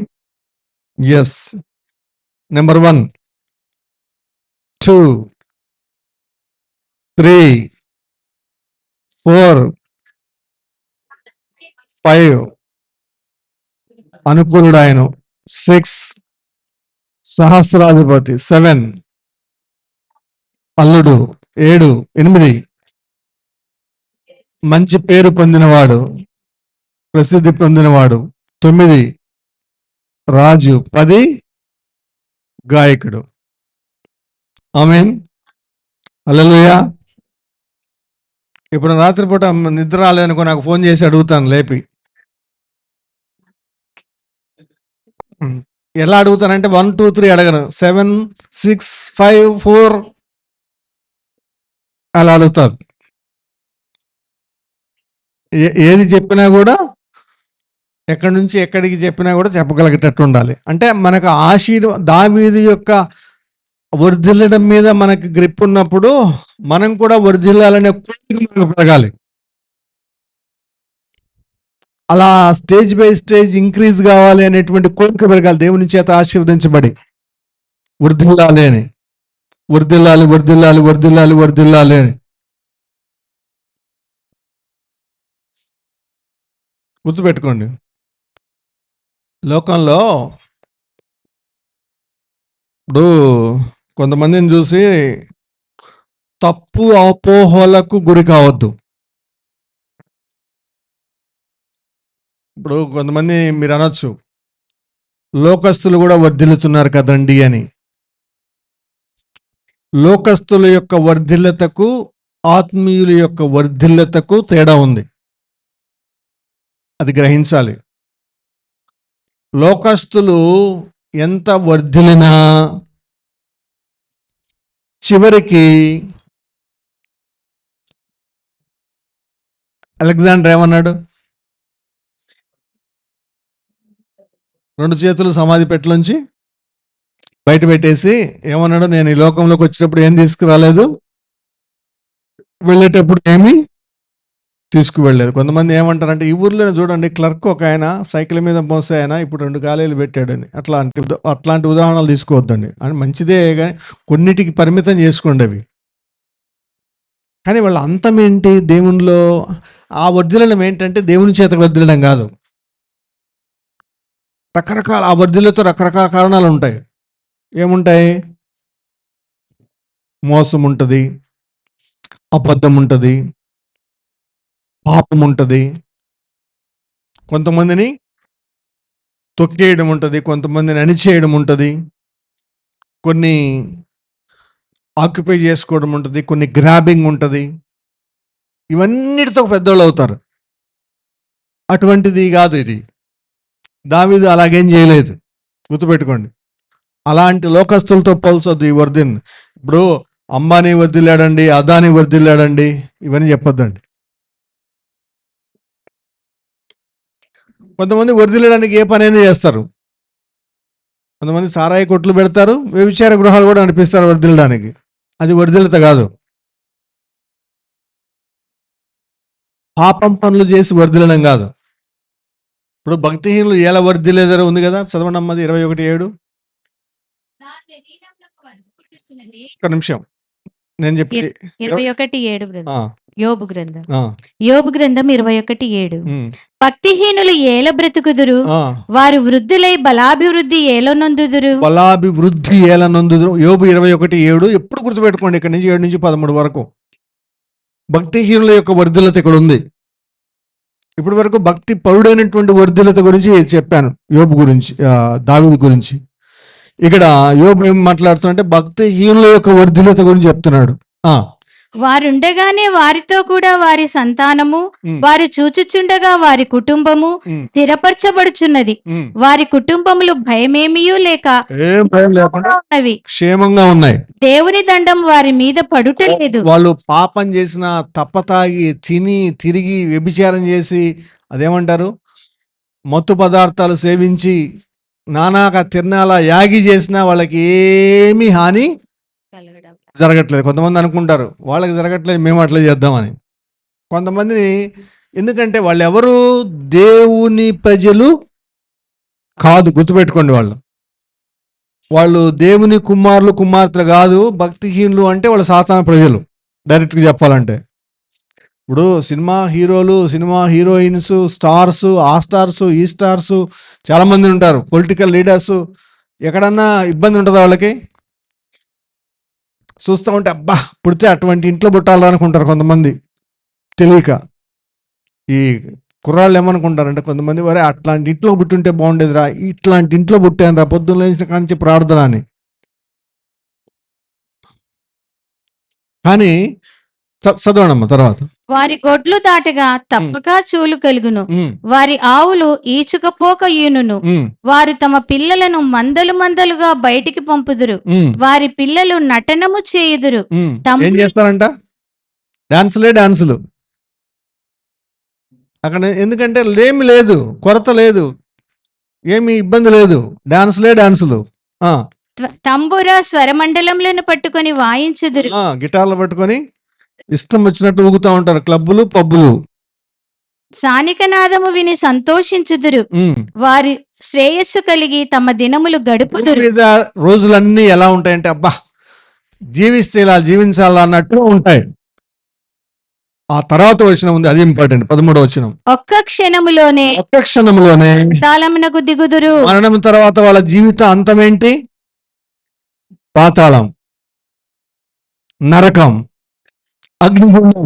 ఎస్. నెంబర్ 1, 2, 3, 4, 5 అనుకూలుడు ఆయన, 6 సహస్రాధిపతి, 7 అల్లుడు, 7, 8 మంచి పేరు పొందినవాడు, ప్రసిద్ధి పొందినవాడు, 9 రాజు, 10 గాయకుడు. ఆమేన్, హల్లెలూయా. ఇప్పుడు రాత్రిపూట నిద్ర రాలేదనుకో, నాకు ఫోన్ చేసి అడుగుతాను లేపి. ఎలా అడుగుతానంటే 1, 2, 3 అడగను, 7, 6, 5, 4 అలా అడుగుతాను. ఏది చెప్పినా కూడా, ఎక్కడి నుంచి ఎక్కడికి చెప్పినా కూడా చెప్పగలిగేటట్టు ఉండాలి. అంటే మనకు దావీదు యొక్క వర్ధిల్లడం మీద మనకి గ్రిప్ ఉన్నప్పుడు మనం కూడా వర్ధిల్లాలనే కోరిక మనకు పెరగాలి. అలా స్టేజ్ బై స్టేజ్ ఇంక్రీజ్ కావాలి అనేటువంటి కోరిక పెరగాలి. దేవుని చేత ఆశీర్వదించబడి వర్ధిల్లాలి అని, వర్ధిల్లాలి, వర్ధిల్లాలి, వర్ధిల్లాలి, వర్ధిల్లాలి అని. గుర్తుపెట్టుకోండి, లోకంలో ఇప్పుడు కొంతమందిని చూసి తప్పు అపోహలకు గురి కావద్దు. ఇప్పుడు కొంతమంది మీరు అనొచ్చు, లోకస్తులు కూడా వర్ధిల్లుతున్నారు కదండి అని. లోకస్తుల యొక్క వర్ధిల్లతకు ఆత్మీయుల యొక్క వర్ధిల్లతకు తేడా ఉంది. అది గ్రహించాలి. లోకస్తులు ఎంత వర్ధిల్లినా చివరికి అలెగ్జాండర్ ఏమన్నాడు? 2 చేతులు సమాధి పెట్టలోంచి బయట పెట్టేసి ఏమన్నాడు? నేను ఈ లోకంలోకి వచ్చినప్పుడు ఏం తీసుకురాలేదు, వెళ్ళేటప్పుడు ఏమీ తీసుకువెళ్ళలేదు. కొంతమంది ఏమంటారంటే, ఈ ఊర్లో చూడండి క్లర్క్ ఒక ఆయన సైకిల్ మీద మోసే ఆయన ఇప్పుడు 2 కాలేలు పెట్టాడని. అట్లాంటి ఉదాహరణలు తీసుకోవద్దండి. అని మంచిదే, కానీ కొన్నిటికి పరిమితం చేసుకోండి అవి. కానీ వాళ్ళ అంతం ఏంటి? దేవునిలో ఆ వర్ధిల్లడం ఏంటంటే దేవుని చేత వర్ధిల్లడం కాదు. రకరకాల ఆ వర్ధిల్లతో రకరకాల కారణాలు ఉంటాయి. ఏముంటాయి? మోసం ఉంటుంది, అబద్ధం ఉంటుంది, పాపం ఉంటుంది, కొంతమందిని తొక్కేయడం ఉంటుంది, కొంతమందిని అణిచేయడం ఉంటుంది, కొన్ని ఆక్యుపై చేసుకోవడం ఉంటుంది, కొన్ని గ్రాబింగ్ ఉంటుంది. ఇవన్నిటితో పెద్దోళ్ళు అవుతారు. అటువంటిది కాదు ఇది. దావీదు అలాగేం చేయలేదు, గుర్తుపెట్టుకోండి. అలాంటి లోకస్తులతో పోల్చొద్దు ఈ వర్ధిన్. ఇప్పుడు అంబానీ వర్ధిల్లాడండి, అదానీ వర్ధిల్లాడండి, ఇవన్నీ చెప్పొద్దండి. కొంతమంది వర్ధిల్లడానికి ఏ పనైనా చేస్తారు. కొంతమంది సారాయి కొట్లు పెడతారు, వ్యభిచార గృహాలు కూడా నడిపిస్తారు వర్ధిల్లడానికి. అది వర్ధిల్లత కాదు. పాపం పనులు చేసి వర్ధిల్లడం కాదు. ఇప్పుడు భక్తిహీనులు ఎలా వర్ధిల్లేదో ఉంది కదా, చదవండి అమ్మది 21:7. ఒక్క నిమిషం నేను చెప్పి 21:7 యోబు గ్రంథం ఆ, యోబు గ్రంథం 21:7. ఉమ్, భక్తిహీనులు ఏల బ్రతుకుదురు, ఆ. వారు వృద్ధులై బలాభివృద్ధి ఏలనొందుదురు. బలాభివృద్ధి ఏలనందుదు. యోబు 21:7 ఎప్పుడు గుర్తుపెట్టుకోండి, ఇక్కడ నుంచి 7 నుంచి 13 వరకు భక్తిహీనుల యొక్క వర్ధిల్లత ఇక్కడ ఉంది. ఇప్పటి వరకు భక్తి పరుడైనటువంటి వర్ధిల్లత గురించి చెప్పాను, యోబు గురించి, దావీదు గురించి. ఇక్కడ యోబు ఏం మాట్లాడుతున్నాడంటే భక్తిహీనుల యొక్క వర్ధిల్లత గురించి చెప్తున్నాడు. ఆ, వారుండగానే వారితో కూడా వారి సంతానము, ఉమ్, వారు చూచుచుండగా వారి కుటుంబము ఉమ్, స్థిరపరచబడుచున్నది. ఉమ్. వారి కుటుంబములు భయమేమియూ లేక ఏం భయం లేకుండా ఉన్నవి. క్షేమంగా ఉన్నాయి. దేవుని దండం వారి మీద పడుటలేదు. వాళ్ళు పాపం చేసిన, తప్పతాగి తిని తిరిగి వ్యభిచారం చేసి, అదేమంటారు, మత్తు పదార్థాలు సేవించి నానాక తిరణాల యాగి చేసినా వాళ్ళకి ఏమీ హాని జరగట్లేదు. కొంతమంది అనుకుంటారు వాళ్ళకి జరగట్లేదు, మేము అట్లా చేద్దామని. కొంతమందిని, ఎందుకంటే వాళ్ళు ఎవరు దేవుని ప్రజలు కాదు, గుర్తుపెట్టుకోండి. వాళ్ళు దేవుని కుమారులు కుమార్తెలు కాదు. భక్తిహీనులు అంటే వాళ్ళు సాతాను ప్రజలు, డైరెక్ట్గా చెప్పాలంటే. ఇప్పుడు సినిమా హీరోలు, సినిమా హీరోయిన్స్, స్టార్స్, ఆ స్టార్స్, ఈ స్టార్స్ చాలామంది ఉంటారు. పొలిటికల్ లీడర్స్, ఎక్కడన్నా ఇబ్బంది ఉంటుందా వాళ్ళకి? చూస్తూ ఉంటే అబ్బా పుడితే అటువంటి ఇంట్లో పుట్టాలనుకుంటారు కొంతమంది, తెలియక. ఈ కుర్రాళ్ళు ఏమనుకుంటారంటే కొంతమంది, వరే అట్లాంటి ఇంట్లో పుట్టుంటే బాగుండేదిరా, ఇట్లాంటి ఇంట్లో పుట్టాను రా, పొద్దున్న లేచిన కాంచి ప్రార్థన అని. కానీ చదవడమ్మా తర్వాత. వారి గొడ్లు దాటగా తప్పక చూలు కలుగును, ఉమ్, వారి ఆవులు ఈచుకపోక ఈనును. ఉమ్, వారు తమ పిల్లలను మందలు మందలుగా బయటికి పంపుదురు, ఉమ్, వారి పిల్లలు నటనము చేయుదురు. ఉమ్. తమ- ఏం చేస్తారంట? డాన్సులు. అక్కడ ఎందుకంటే ఏమి లేదు, కొరత లేదు, ఏమి ఇబ్బంది లేదు. డాన్సులు. తంబుర స్వరమండలములను పట్టుకొని వాయించుదురు. గిటార్లు పట్టుకొని ఇష్టం వచ్చినట్టు ఊగుతూ ఉంటారు, క్లబ్బులు, పబ్బులు. సానికనాదము విని సంతోషించుదురు, ఉమ్. వారి శ్రేయస్సు కలిగి తమ దినములు భూమి గడుపుదురు. మీద రోజులన్నీ ఎలా ఉంటాయంటే అబ్బా జీవిస్తే ఇలా జీవించాలా అన్నట్టు ఉంటాయి. ఆ తర్వాత వచనం ఉంది, అది ఇంపార్టెంట్. 13వ వచనం. ఒక్క క్షణములోనే ఒక్క క్షణంలోనే తాళమునకు దిగుదురు. మరణం తర్వాత వాళ్ళ జీవిత అంతమేంటి? పాతాళం, నరకం, అగ్నిగుండం,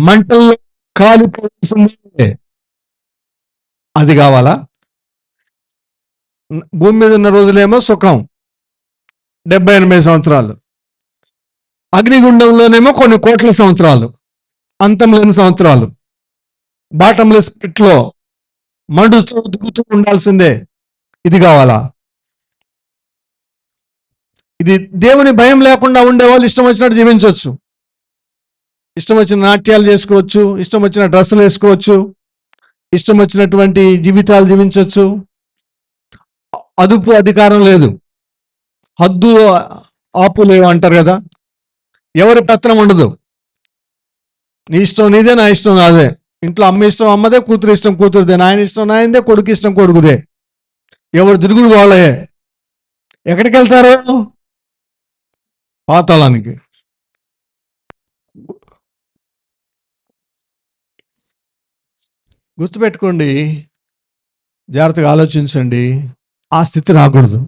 మంటల్లో కాలిపోతుంది. అది కావాలా? భూమి మీద ఉన్న రోజులేమో సుఖం, 70-80 సంవత్సరాలు. అగ్నిగుండంలోనేమో కొన్ని కోట్ల సంవత్సరాలు, అంతం లేని సంవత్సరాలు. బాటంలెస్ పిట్లో మండుతూ దిగుతూ ఉండాల్సిందే. ఇది కావాలా? ఇది దేవుని భయం లేకుండా ఉండేవాళ్ళు ఇష్టం వచ్చినట్టు జీవించవచ్చు, ఇష్టం వచ్చిన నాట్యాలు చేసుకోవచ్చు, ఇష్టం వచ్చిన డ్రెస్సులు వేసుకోవచ్చు, ఇష్టం వచ్చినటువంటి జీవితాలు జీవించవచ్చు. అదుపు అధికారం లేదు, హద్దు ఆపు లేవు అంటారు కదా. ఎవరి పత్రం ఉండదు. నీ ఇష్టం నీదే, నా ఇష్టం నాదే. ఇంట్లో అమ్మ ఇష్టం అమ్మదే, కూతురు ఇష్టం కూతురుదే, నాయన ఇష్టం నాయనదే, కొడుకు ఇష్టం కొడుకుదే. ఎవరు తిరుగుడు వాళ్ళయే. ఎక్కడికి వెళ్తారు? పాతాళానికి. గుర్తుపెట్టుకోండి, జాగ్రత్తగా ఆలోచించండి. ఆ స్థితి రాకూడదు.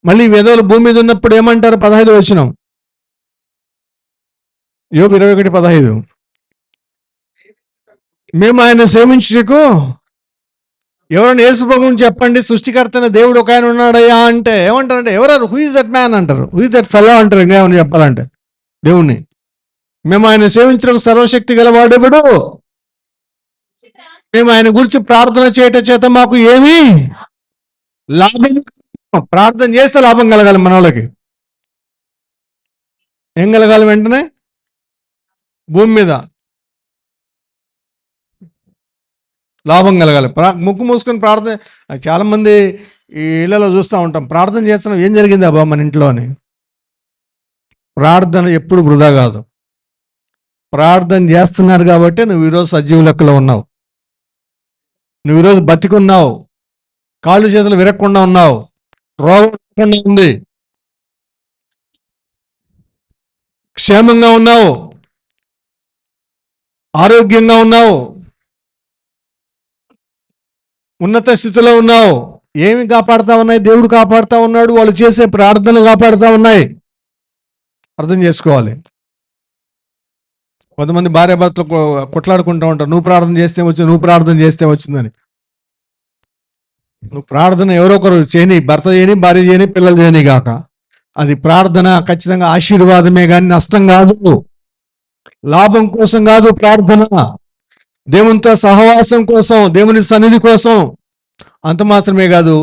మళ్ళీ వేదవులు భూమి మీద ఉన్నప్పుడు ఏమంటారు? 15వ వచనం, యోబు 21:15. మేము ఆయన సేవించుటకు, ఎవరైనా యేసు ప్రభువుని చెప్పండి, సృష్టికర్తన దేవుడు ఒక ఆయన ఉన్నాడయ్యా అంటే ఏమంటారంటే, ఎవరు? హూ ఇస్ దట్ మ్యాన్ అంటారు, హూ ఇస్ దట్ ఫెలో అంటారు. ఇంకా ఏమని చెప్పాలంటే దేవుణ్ణి. మేము ఆయన సేవించడానికి సర్వశక్తి గలవాడెవడు, మేము ఆయన గురించి ప్రార్థన చేయటం చేత మాకు ఏమీ లాభం. ప్రార్థన చేస్తే లాభం కలగాలి. మన వాళ్ళకి ఏం కలగాలి? వెంటనే భూమి మీద లాభం కలగాలి. ముక్కు మూసుకొని ప్రార్థన. చాలామంది ఈ ఇళ్లలో చూస్తూ ఉంటాం, ప్రార్థన చేస్తున్నాం, ఏం జరిగింది అబ్బా మన ఇంట్లో అని. ప్రార్థన ఎప్పుడు వృధా కాదు. ప్రార్థన చేస్తున్నారు కాబట్టి నువ్వు ఈరోజు సజీవ లెక్కలో ఉన్నావు, నువ్వు ఈరోజు బతికున్నావు, కాళ్ళు చేతులు విరగకుండా ఉన్నావు, రోగం రాకుండా ఉంది. క్షేమంగా ఉన్నావు, ఆరోగ్యంగా ఉన్నావు, ఉన్నత స్థితిలో ఉన్నావు. ఏమి కాపాడుతా ఉన్నాయి? దేవుడు కాపాడుతా ఉన్నాడు. వాళ్ళు చేసే ప్రార్థనలు కాపాడుతా ఉన్నాయి. అర్థం చేసుకోవాలి. కొంతమంది భార్య భర్తలు కొట్లాడుకుంటూ ఉంటారు. నువ్వు ప్రార్థన చేస్తే వచ్చింది, నువ్వు ప్రార్థన చేస్తే వచ్చిందని. నువ్వు ప్రార్థన ఎవరో ఒకరు చేయని, భర్త చేయని, భార్య చేయని, పిల్లలు చేయని గాక. అది ప్రార్థన ఖచ్చితంగా ఆశీర్వాదమే కానీ నష్టం కాదు, లాభం కోసం కాదు. ప్రార్థన దేవునితో సహవాసం కోసం, దేవుని సన్నిధి కోసం. అంత మాత్రమే కాదు,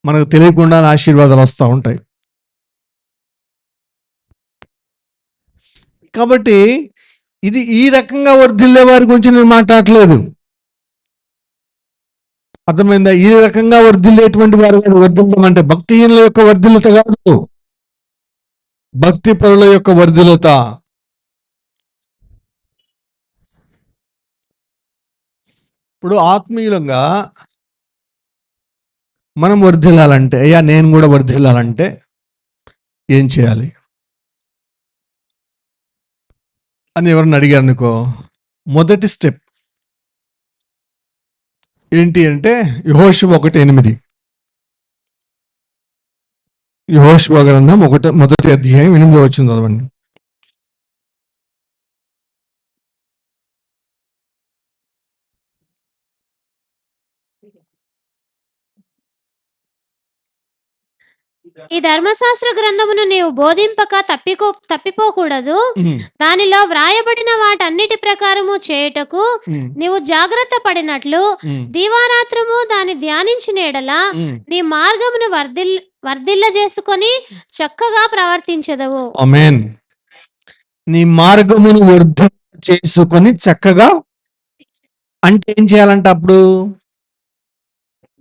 మనకు తెలియకుండా ఆశీర్వాదాలు వస్తూ ఉంటాయి. కాబట్టి ఇది ఈ రకంగా వర్ధిల్లే వారి గురించి నేను మాట్లాడలేదు. అర్థమైందా? ఈ రకంగా వర్ధిల్లేటువంటి వారు వర్ధిల్లడం అంటే భక్తిహీనుల యొక్క వర్ధిల్లత కాదు, భక్తి పరుల యొక్క వర్ధిల్లత. ఇప్పుడు ఆత్మీయులంగా మనం వర్ధిల్లాలంటే, అయ్యా నేను కూడా వర్ధిల్లాలంటే ఏం చేయాలి అని ఎవరిని అడిగారు అనుకో, మొదటి స్టెప్ ఏంటి అంటే యెహోషువ 1:8. యెహోషువ గ్రంథం 1 అధ్యాయం 8 వచనం చదవండి. ఈ ధర్మశాస్త్ర గ్రంథమును నీవు బోధింపక తప్పిపోకూడదు. దానిలో వ్రాయబడిన వాటన్నిటి ప్రకారము చేయుటకు నీవు జాగ్రత్త పడినట్లు దీవారాత్రము దాన్ని ధ్యానించిన ఎడల నీ మార్గమును వర్ధిల్ల చేసుకొని చక్కగా ప్రవర్తించెదవు. ఆమేన్. నీ మార్గమును వర్ధిల్ల చేసుకొని చక్కగా అంటే ఏం చేయాలంటే, అప్పుడు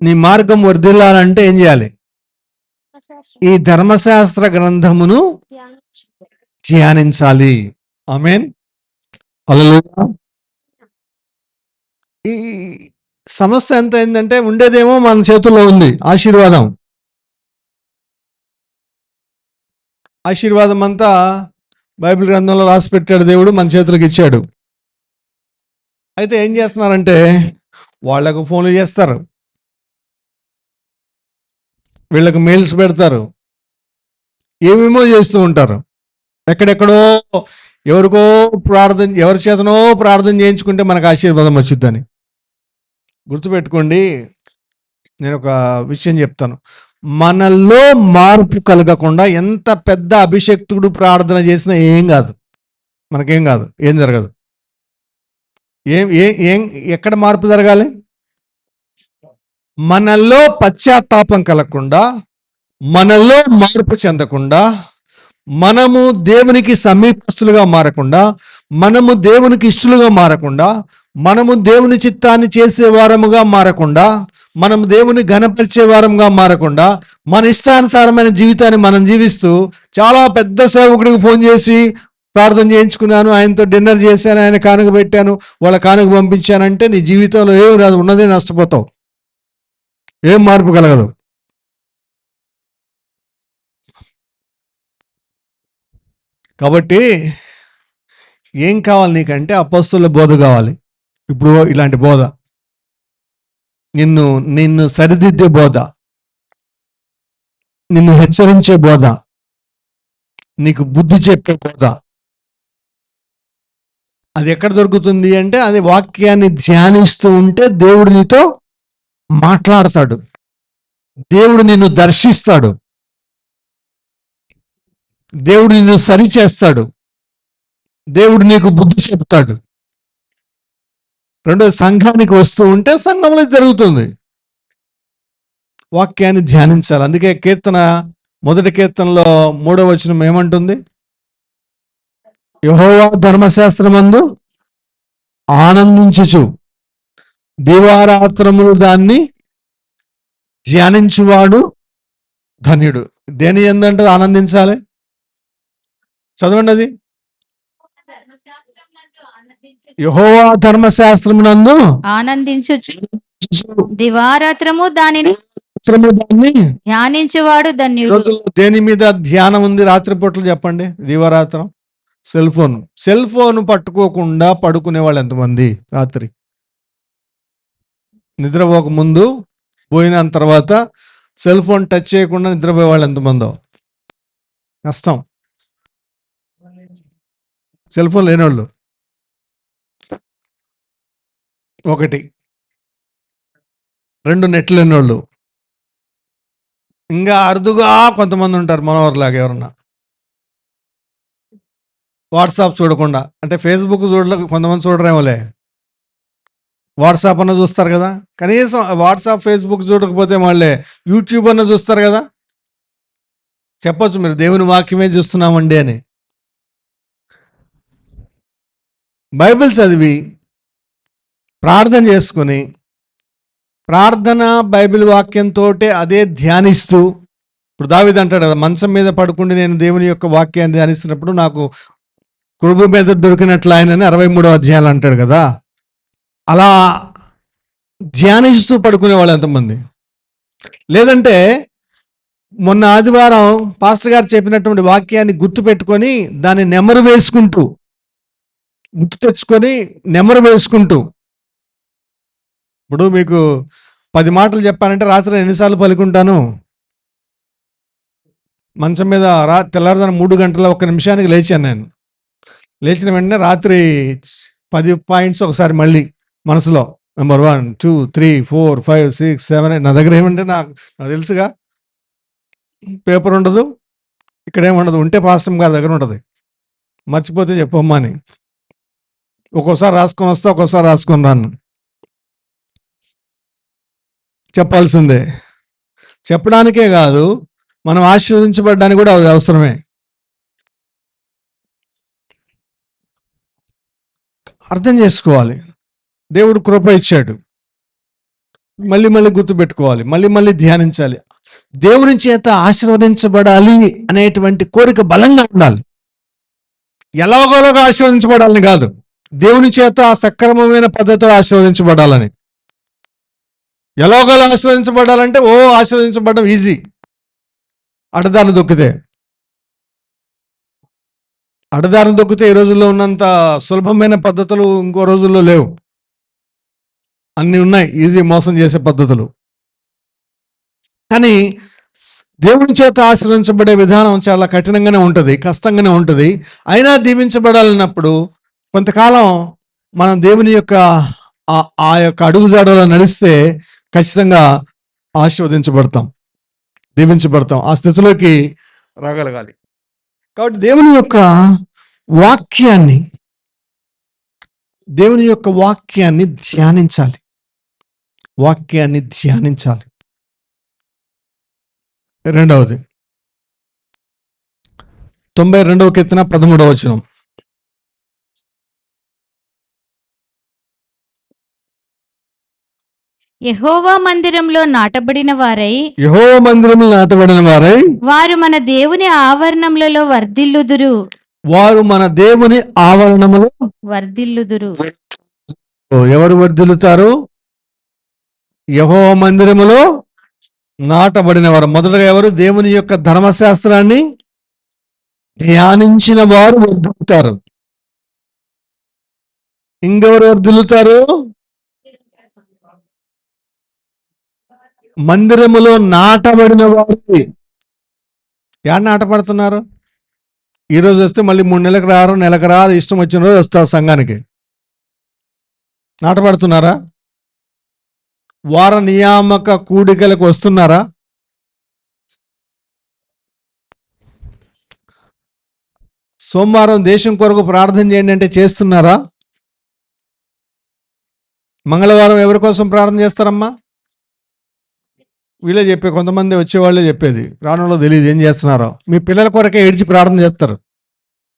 నీ మార్గం వర్ధిల్లాలంటే ఏం చేయాలి? ఈ ధర్మశాస్త్ర గ్రంథమును ధ్యానించాలి. ఆమేన్. హల్లెలూయా. ఈ సమస్య ఎంత అయిందంటే, ఉండేదేమో మన చేతుల్లో ఉంది ఆశీర్వాదం. ఆశీర్వాదం అంతా బైబిల్ గ్రంథంలో రాసి పెట్టాడు దేవుడు, మన చేతులకు ఇచ్చాడు. అయితే ఏం చేస్తున్నారంటే, వాళ్ళకు ఫోన్లు చేస్తారు, వీళ్ళకు మెయిల్స్ పెడతారు, ఏమేమో చేస్తూ ఉంటారు. ఎక్కడెక్కడో ఎవరి చేతనో ప్రార్థన చేయించుకుంటే మనకు ఆశీర్వాదం వచ్చిద్దని. గుర్తుపెట్టుకోండి, నేను ఒక విషయం చెప్తాను. మనలో మార్పు కలగకుండా ఎంత పెద్ద అభిషక్తుడు ప్రార్థన చేసినా ఏం కాదు, మనకేం కాదు, ఏం జరగదు. ఎక్కడ మార్పు జరగాలి? మనలో పశ్చాత్తాపం కలగకుండా, మనలో మార్పు చెందకుండా, మనము దేవునికి సమీపస్తులుగా మారకుండా, మనము దేవునికి ఇష్టలుగా మారకుండా, మనము దేవుని చిత్తాన్ని చేసే వారముగా మారకుండా, మనము దేవుని ఘనపరిచే వారముగా మారకుండా, మన ఇష్టానుసారమైన జీవితాన్ని మనం జీవిస్తూ, చాలా పెద్ద సేవకుడికి ఫోన్ చేసి ప్రార్థన చేయించుకున్నాను, ఆయనతో డిన్నర్ చేశాను, ఆయన కానుక పెట్టాను, వాళ్ళ కానుక పంపించానంటే నీ జీవితంలో ఏం రాదు, ఉన్నదే నష్టపోతావు, ఏం మార్పు కలగదు. కాబట్టి ఏం కావాలి నీకంటే అపొస్తలుల బోధ కావాలి. ఇప్పుడు ఇలాంటి బోధ, నిన్ను సరిదిద్దే బోధ, నిన్ను హెచ్చరించే బోధ, నీకు బుద్ధి చెప్పే బోధ. అది ఎక్కడ దొరుకుతుంది అంటే, అది వాక్యాన్ని ధ్యానిస్తూ ఉంటే దేవుడు నీతో మాట్లాడతాడు, దేవుడు నిన్ను దర్శిస్తాడు, దేవుడు నిన్ను సరిచేస్తాడు, దేవుడు నీకు బుద్ధి చెప్తాడు. రెండో, సంఘానికి వస్తూ ఉంటే సంఘంలో జరుగుతుంది. వాక్యాన్ని ధ్యానించాలి. అందుకే మొదటి కీర్తనలో 3వ వచనం ఏమంటుంది? యెహోవా ధర్మశాస్త్రమందు ఆనందించుచు దివారాత్రములు దాన్ని ధ్యానించువాడు ధన్యుడు. దేని యందంటే ఆనందించాలి? చదవండి అది. యెహోవా ధర్మశాస్త్రమునందు ఆనందించుచు దివారాత్రము దానిని ధ్యానించువాడు ధన్యుడు. దేని మీద ధ్యానం ఉంది రాత్రిపూటలు చెప్పండి? దివారాత్రం సెల్ ఫోన్ పట్టుకోకుండా పడుకునే వాళ్ళు ఎంతమంది? రాత్రి నిద్రపోక ముందు, పోయిన తర్వాత సెల్ ఫోన్ టచ్ చేయకుండా నిద్రపోయే వాళ్ళు ఎంతమందో? కష్టం. సెల్ ఫోన్ లేనివాళ్ళు ఒకటి, 2 నెట్లు లేనివాళ్ళు, ఇంకా అరుదుగా కొంతమంది ఉంటారు మనవర్లాగా ఎవరన్నా వాట్సాప్ చూడకుండా. అంటే ఫేస్బుక్ కొంతమంది చూడరేమోలే, వాట్సాప్ అన్న చూస్తారు కదా. కనీసం వాట్సాప్ ఫేస్బుక్ చూడకపోతే మళ్ళీ యూట్యూబ్ అన్న చూస్తారు కదా. చెప్పొచ్చు మీరు దేవుని వాక్యమే చూస్తున్నామండి అని. బైబిల్ చదివి ప్రార్థన చేసుకొని, ప్రార్థన బైబిల్ వాక్యంతో అదే ధ్యానిస్తూ, ఇప్పుడు దావీదు అంటాడు కదా, మంచం మీద పడుకుండి నేను దేవుని యొక్క వాక్యాన్ని ధ్యానిస్తున్నప్పుడు నాకు కృప మీద దొరికినట్లు ఆయనని 63వ అధ్యాయాలు అంటాడు కదా. అలా ధ్యానిస్తూ పడుకునే వాళ్ళు ఎంతమంది? లేదంటే మొన్న ఆదివారం పాస్టర్ గారు చెప్పినటువంటి వాక్యాన్ని గుర్తు పెట్టుకొని దాన్ని నెమరు వేసుకుంటూ, గుర్తు తెచ్చుకొని నెమరు వేసుకుంటూ, ఇప్పుడు మీకు 10 మాటలు చెప్పానంటే రాత్రి ఎన్నిసార్లు పలుకుంటాను? మంచం మీద తెల్లారుదాన 3 గంటల 1 నిమిషానికి లేచాను నేను. లేచిన వెంటనే రాత్రి 10 పాయింట్స్ ఒకసారి మళ్ళీ మనసులో నెంబర్ 1, 2, 3, 4, 5, 6, 7. నా దగ్గర ఏమంటే నాకు తెలుసుగా, పేపర్ ఉండదు, ఇక్కడ ఏముండదు, ఉంటే పాస్టర్ గారి దగ్గర ఉంటుంది, మర్చిపోతే చెప్పమ్మా అని. ఒక్కోసారి రాసుకొని వస్తా, ఒక్కోసారి రాసుకొని రాను. చెప్పాల్సిందే. చెప్పడానికే కాదు, మనం ఆశీర్వదించబడడానికి కూడా అది అవసరమే. అర్థం చేసుకోవాలి, దేవుడు కృప ఇచ్చాడు, మళ్ళీ మళ్ళీ గుర్తుపెట్టుకోవాలి, మళ్ళీ మళ్ళీ ధ్యానించాలి. దేవుని చేత ఆశీర్వదించబడాలి అనేటువంటి కోరిక బలంగా ఉండాలి. ఎలాగోలాగా ఆశీర్వదించబడాలని కాదు, దేవుని చేత సక్రమమైన పద్ధతిలో ఆశీర్వదించబడాలని. ఎలాగోలా ఆశీర్వదించబడాలంటే ఆశీర్వదించబడడం ఈజీ, అడ్డదారులు దొక్కితే ఈ రోజుల్లో ఉన్నంత సులభమైన పద్ధతులు ఇంకో రోజుల్లో లేవు. అన్నీ ఉన్నాయి ఈజీ మోసం చేసే పద్ధతులు. కానీ దేవుని చేత ఆశీర్వదించబడే విధానం చాలా కఠినంగానే ఉంటుంది, కష్టంగానే ఉంటుంది. అయినా దీవించబడాలన్నప్పుడు కొంతకాలం మనం దేవుని యొక్క ఆ యొక్క అడుగుజాడలో నడిస్తే ఖచ్చితంగా ఆశీర్వదించబడతాం, దీవించబడతాం, ఆ స్థితిలోకి రాగలగాలి. కాబట్టి దేవుని యొక్క వాక్యాన్ని ధ్యానించాలి, రెండవది 92వ కీర్తన 13వ వచనం. యెహోవా మందిరంలో నాటబడిన వారై వారు మన దేవుని ఆవరణములలో వర్ధిల్లుదురు. ఎవరు వర్ధిల్లుతారు? యెహోవా మందిరములో నాటబడిన వారు. మొదటగా ఎవరు? దేవుని యొక్క ధర్మశాస్త్రాన్ని ధ్యానించిన వారు వర్ధిల్లుతారు. ఇంకెవరు వర్ధిల్లుతారు? మందిరములో నాటబడిన వారు. యాడ్ నాటపడుతున్నారు? ఈరోజు వస్తే మళ్ళీ 3 నెలలకు రారు, నెలకు రారు, ఇష్టం వచ్చిన రోజు వస్తారు సంఘానికి. నాటపడుతున్నారా? వార నియామక కూడికలకు వస్తున్నారా? సోమవారం దేశం కొరకు ప్రార్థన చేయండి అంటే చేస్తున్నారా? మంగళవారం ఎవరి కోసం ప్రార్థన చేస్తారమ్మా? వీళ్ళే చెప్పే, కొంతమంది వచ్చేవాళ్ళే చెప్పేది, రానులో తెలియదు ఏం చేస్తున్నారో. మీ పిల్లల కొరకే ఏడ్చి ప్రార్థన చేస్తారు.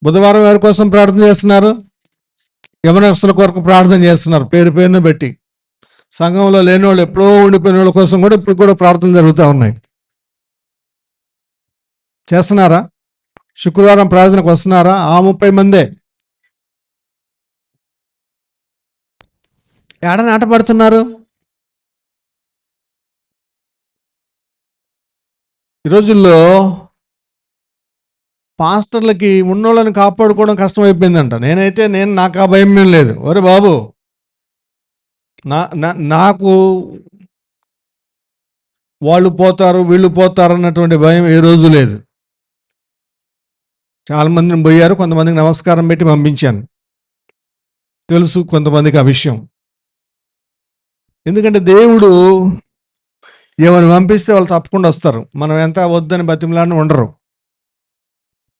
బుధవారం ఎవరి కోసం ప్రార్థన చేస్తున్నారు? యవనస్తుల కొరకు ప్రార్థన చేస్తున్నారు, పేరును బట్టి. సంఘంలో లేని వాళ్ళు, ఎప్పుడో ఉండిపోయిన వాళ్ళ కోసం కూడా ఇప్పుడు కూడా ప్రార్థన జరుగుతూ ఉన్నాయి. చేస్తున్నారా? శుక్రవారం ప్రార్థనకు వస్తున్నారా? 30 మందే. ఏడ నాటపడుతున్నారు? ఈ రోజుల్లో పాస్టర్లకి ఉన్నోళ్ళని కాపాడుకోవడం కష్టమైపోయిందంట. నాకు ఆ భయం ఏం లేదు. ఒరే బాబు, నాకు వాళ్ళు పోతారు వీళ్ళు పోతారు అన్నటువంటి భయం ఏ రోజు లేదు. చాలామందిని పోయారు, కొంతమందికి నమస్కారం పెట్టి పంపించాను. తెలుసు కొంతమందికి ఆ విషయం. ఎందుకంటే దేవుడు ఎవరిని పంపిస్తే వాళ్ళు తప్పకుండా వస్తారు. మనం ఎంత వద్దని బతిమలాడిని ఉండరు.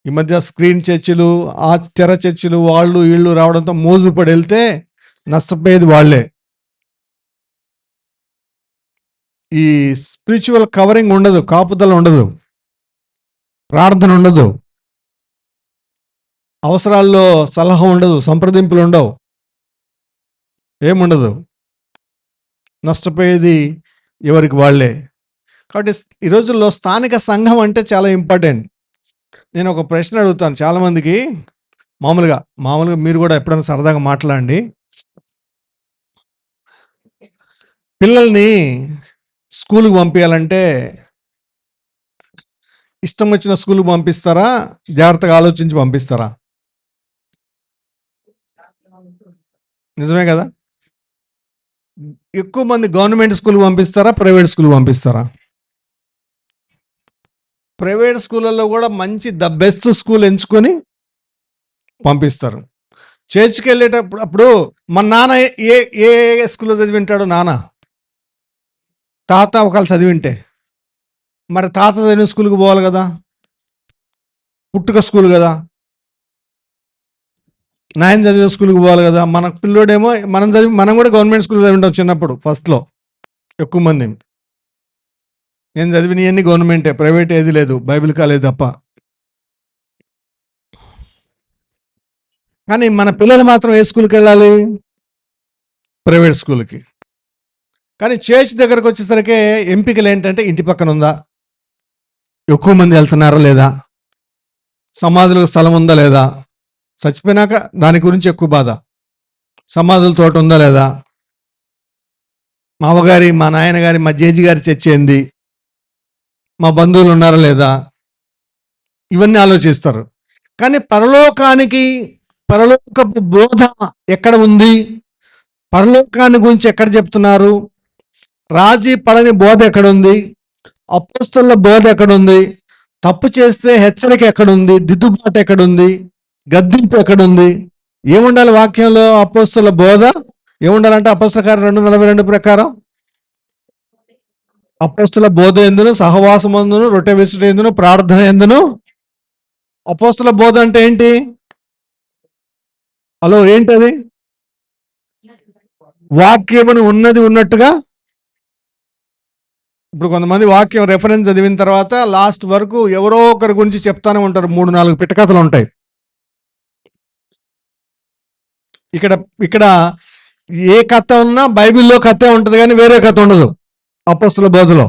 ఈ మధ్య స్క్రీన్ చర్చిలు, ఆ తెర చర్చిలు, వాళ్ళు వీళ్ళు రావడంతో మోజు పడి వెళ్తే నష్టపోయేది వాళ్ళే. ఈ స్పిరిచువల్ కవరింగ్ ఉండదు, కాపుదల ఉండదు, ప్రార్థన ఉండదు, అవసరాల్లో సలహా ఉండదు, సంప్రదింపులు ఉండవు, ఏముండదు. నష్టపోయేది ఎవరికి వాళ్ళే. కాబట్టి ఈ రోజుల్లో స్థానిక సంఘం అంటే చాలా ఇంపార్టెంట్. నేను ఒక ప్రశ్న అడుగుతాను చాలామందికి. మామూలుగా మీరు కూడా ఎప్పుడైనా సరదాగా మాట్లాడండి. పిల్లల్ని స్కూల్కి పంపించాలంటే ఇష్టం వచ్చిన స్కూల్కి పంపిస్తారా, జాగ్రత్తగా ఆలోచించి పంపిస్తారా? నిజమే కదా? ఎక్కువ మంది గవర్నమెంట్ స్కూల్కి పంపిస్తారా, ప్రైవేట్ స్కూల్కి పంపిస్తారా? ప్రైవేట్ స్కూళ్ళల్లో కూడా మంచి ద బెస్ట్ స్కూల్ ఎంచుకొని పంపిస్తారు. చర్చికి వెళ్ళేటప్పుడు మా నాన్న ఏ స్కూల్లో చదివింటాడు? నాన్న తాత ఒకళ్ళు చదివింటే మరి తాత చదివిన స్కూల్కి పోవాలి కదా, పుట్టుక స్కూల్ కదా. నాయన చదివిన స్కూల్కి పోవాలి కదా. మన పిల్లోడేమో మనం కూడా గవర్నమెంట్ స్కూల్ చదివింటాం చిన్నప్పుడు, ఫస్ట్లో ఎక్కువ మంది. నేను చదివినవన్నీ గవర్నమెంటే, ప్రైవేట్ ఏది లేదు, బైబిల్ కాలేజ్ తప్ప. కానీ మన పిల్లలు మాత్రం ఏ స్కూల్కి వెళ్ళాలి? ప్రైవేట్ స్కూల్కి. కానీ చర్చ్ దగ్గరకు వచ్చేసరికి ఎంపికలు ఏంటంటే ఇంటి పక్కన ఉందా, ఎక్కువ మంది వెళ్తున్నారా లేదా, సమాధులకు స్థలం ఉందా లేదా, చచ్చిపోయినాక దాని గురించి ఎక్కువ బాధ, సమాధుల తోట ఉందా లేదా, మా అవ్వగారి మా నాయనగారి మా జేజి గారి చర్చ్ ఏంది, మా బంధువులు ఉన్నారా లేదా, ఇవన్నీ ఆలోచిస్తారు. కానీ పరలోకపు బోధ ఎక్కడ ఉంది, పరలోకాన్ని గురించి ఎక్కడ చెప్తున్నారు, రాజీ పడని బోధ ఎక్కడుంది, అపోస్తలుల బోధ ఎక్కడుంది, తప్పు చేస్తే హెచ్చరిక ఎక్కడుంది, దిద్దుబాటు ఎక్కడుంది, గద్దింపు ఎక్కడుంది, ఏముండాలి వాక్యంలో? అపోస్తలుల బోధ ఏముండాలంటే అపోస్తల కార్యం 2:42 ప్రకారం అపోస్తలుల బోధ ఎందును, సహవాసం ఎందును, రొట్టె విసుట ఎందును, ప్రార్థన ఎందును. అపోస్తలుల బోధ అంటే ఏంటి? హలో, ఏంటది? వాక్యమును ఉన్నది ఉన్నట్టుగా. ఇప్పుడు కొంతమంది వాక్యం రెఫరెన్స్ చదివిన తర్వాత లాస్ట్ వరకు ఎవరో ఒకరి గురించి చెప్తానే ఉంటారు. 3-4 పిట్టకథలు ఉంటాయి. ఇక్కడ ఏ కథ ఉన్నా బైబిల్లో కథే ఉంటుంది, కానీ వేరే కథ ఉండదు. అపోస్తలుల బోధలో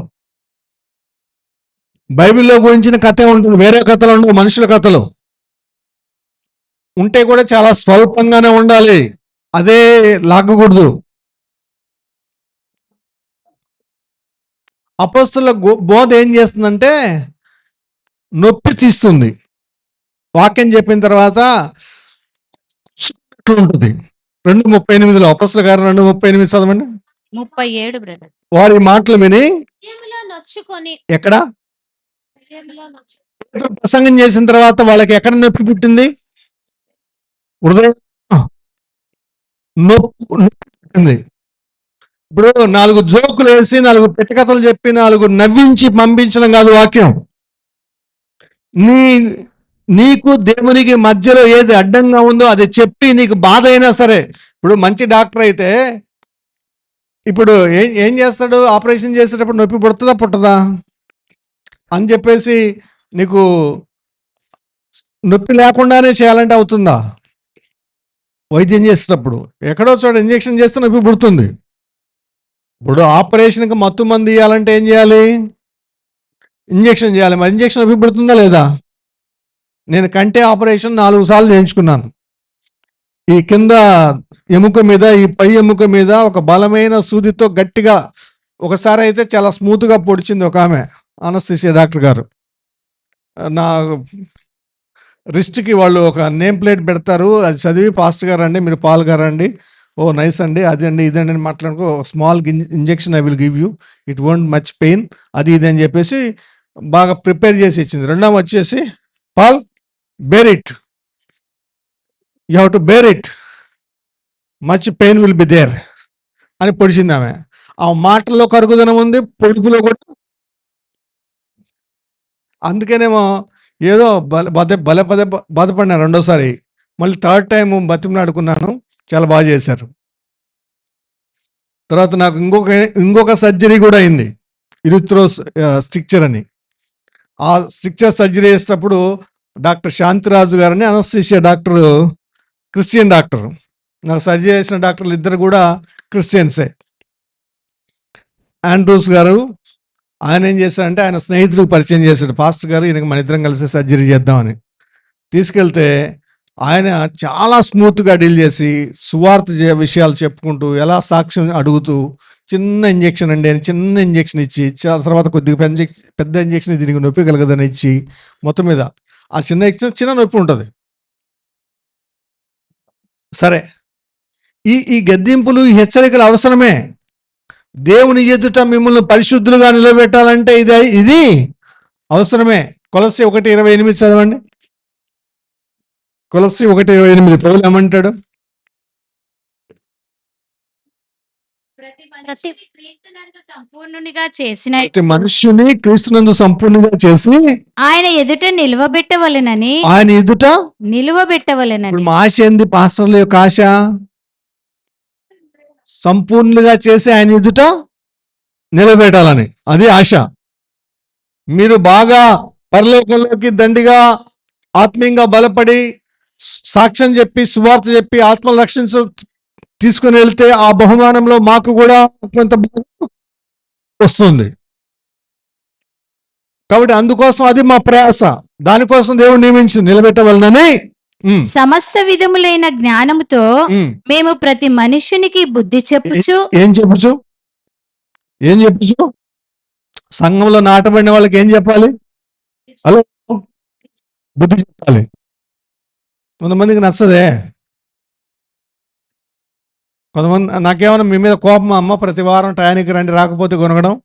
బైబిల్లో గురించిన కథే ఉంటుంది, వేరే కథలు ఉండవు. మనుషుల కథలు ఉంటే కూడా చాలా స్వల్పంగానే ఉండాలి, అదే లాగకూడదు. అపోస్తలుల బోధ ఏం చేస్తుందంటే నొప్పి తీస్తుంది. వాక్యం చెప్పిన తర్వాత ఉంటుంది. 2:38 అపోస్తలుల కార్యం 2:38 చదవండి. 37 బ్రదర్. వారి మాటలు విని నొచ్చుకొని ఎక్కడ ప్రసంగం చేసిన తర్వాత వాళ్ళకి ఎక్కడ నొప్పి పుట్టింది? హృదయం నొప్పి పుట్టింది. ఇప్పుడు 4 జోకులు వేసి 4 పెట్టకథలు చెప్పి 4 నవ్వించి పంపించడం కాదు వాక్యం. నీకు దేవునికి మధ్యలో ఏది అడ్డంగా ఉందో అది చెప్పి, నీకు బాధ అయినా సరే. ఇప్పుడు మంచి డాక్టర్ అయితే ఇప్పుడు ఏం చేస్తాడు? ఆపరేషన్ చేసేటప్పుడు నొప్పి పుడుతుందా పుట్టదా అని చెప్పేసి నీకు నొప్పి లేకుండానే చేయాలంటే అవుతుందా? వైద్యం చేసేటప్పుడు ఎక్కడో చోట ఇంజెక్షన్ చేస్తే నొప్పి పుడుతుంది. ఇప్పుడు ఆపరేషన్కి మత్తు మంది ఇవ్వాలంటే ఏం చేయాలి? ఇంజెక్షన్ చేయాలి. మరి ఇంజెక్షన్ నొప్పి పుడుతుందా లేదా? నేను కంటి ఆపరేషన్ 4 సార్లు చేయించుకున్నాను. ఈ కింద ఎముక మీద, ఈ పై ఎముక మీద ఒక బలమైన సూదితో గట్టిగా, ఒకసారి అయితే చాలా స్మూత్గా పొడిచింది ఒక ఆమె, అనస్థీషియా డాక్టర్ గారు. రిస్ట్కి వాళ్ళు ఒక నేమ్ ప్లేట్ పెడతారు, అది చదివి పాస్టర్ గారు అండి మీరు పాల్గారండి, ఓ నైస్ అండి, అదండి ఇదండి అని మాట్లాడుకో, small injection I will give you, it won't much pain, అది ఇది అని చెప్పేసి బాగా ప్రిపేర్ చేసి ఇచ్చింది. రెండవ వచ్చేసి Paul bear it, you have to bear it, much pain will be there అని పొడిచింది ఆమె. ఆ మాటల్లో కరుగుదనం ఉంది, పొడుపులో కూడా. అందుకేనేమో ఏదో బాధపడినా రెండోసారి, మళ్ళీ థర్డ్ టైం బతిమలాడుకున్నాను, చాలా బాగా చేశారు. తర్వాత నాకు ఇంకొక సర్జరీ కూడా అయింది, ఇరిథ్రోస్ స్ట్రిక్చర్ అని. ఆ స్ట్రిక్చర్ సర్జరీ చేసేటప్పుడు డాక్టర్ శాంతిరాజు గారని అనస్థీషియా డాక్టర్, క్రిస్టియన్ డాక్టర్. నాకు సర్జరీ చేసిన డాక్టర్లు ఇద్దరు కూడా క్రిస్టియన్సే. ఆండ్రూస్ గారు, ఆయన ఏం చేశారంటే ఆయన స్నేహితుడికి పరిచయం చేశాడు, పాస్టర్ గారు ఈయనకి మన ఇద్దరం కలిసి సర్జరీ చేద్దామని. తీసుకెళ్తే ఆయన చాలా స్మూత్గా డీల్ చేసి సువార్త విషయాలు చెప్పుకుంటూ, ఎలా సాక్ష్యం అడుగుతూ, చిన్న ఇంజెక్షన్ అండి అని చిన్న ఇంజెక్షన్ ఇచ్చి, తర్వాత కొద్దిగా పెద్ద ఇంజెక్షన్ దీనికి నొప్పి కలగదని ఇచ్చి, మొత్తం మీద ఆ చిన్న ఇంజెక్షన్ చిన్న నొప్పి ఉంటుంది. సరే, ఈ గద్దింపులు, ఈ హెచ్చరికలు అవసరమే. దేవుని ఎదుట మిమ్మల్ని పరిశుద్ధులుగా నిలబెట్టాలంటే ఇది అవసరమే. కొలస్సీ 1:28 చదవండి. కొలస్సీ 1:28 పౌలు ఏమంటాడు? సంపూర్ణునిగా చేసిన మనుష్యుని క్రీస్తునందు సంపూర్ణంగా చేసి ఆయన ఎదుట నిలువబెట్టవలెనని, ఆయన ఎదుట నిలువబెట్టవలెనని. ఇప్పుడు మా ఆశ ఏంది? పాస్టర్ల యొక్క ఆశ సంపూర్ణంగా చేసి ఆయన ఎదుట నిలబెట్టాలని, అది ఆశ. మీరు బాగా పరలోకంలోకి దండిగా ఆత్మీయంగా బలపడి సాక్ష్యం చెప్పి సువార్త చెప్పి ఆత్మ రక్షణ తీసుకుని వెళ్తే ఆ బహుమానంలో మాకు కూడా కొంత వస్తుంది. కాబట్టి అందుకోసం అది మా ప్రయాస, దానికోసం దేవుడు నియమించి నిలబెట్టవలనని. సమస్త విధములైన జ్ఞానముతో మేము ప్రతి మనుష్యునికి బుద్ధి చెప్పుచు. ఏం చెప్పుచు? సంఘంలో నాటబడిన వాళ్ళకి ఏం చెప్పాలి? హలో, బుద్ధి చెప్పాలి. కొంతమందికి నచ్చదే. కొంతమంది, నాకేమైనా మీ మీద కోపం అమ్మ, ప్రతి వారం టయానికి రండి రాకపోతే కొనగడం,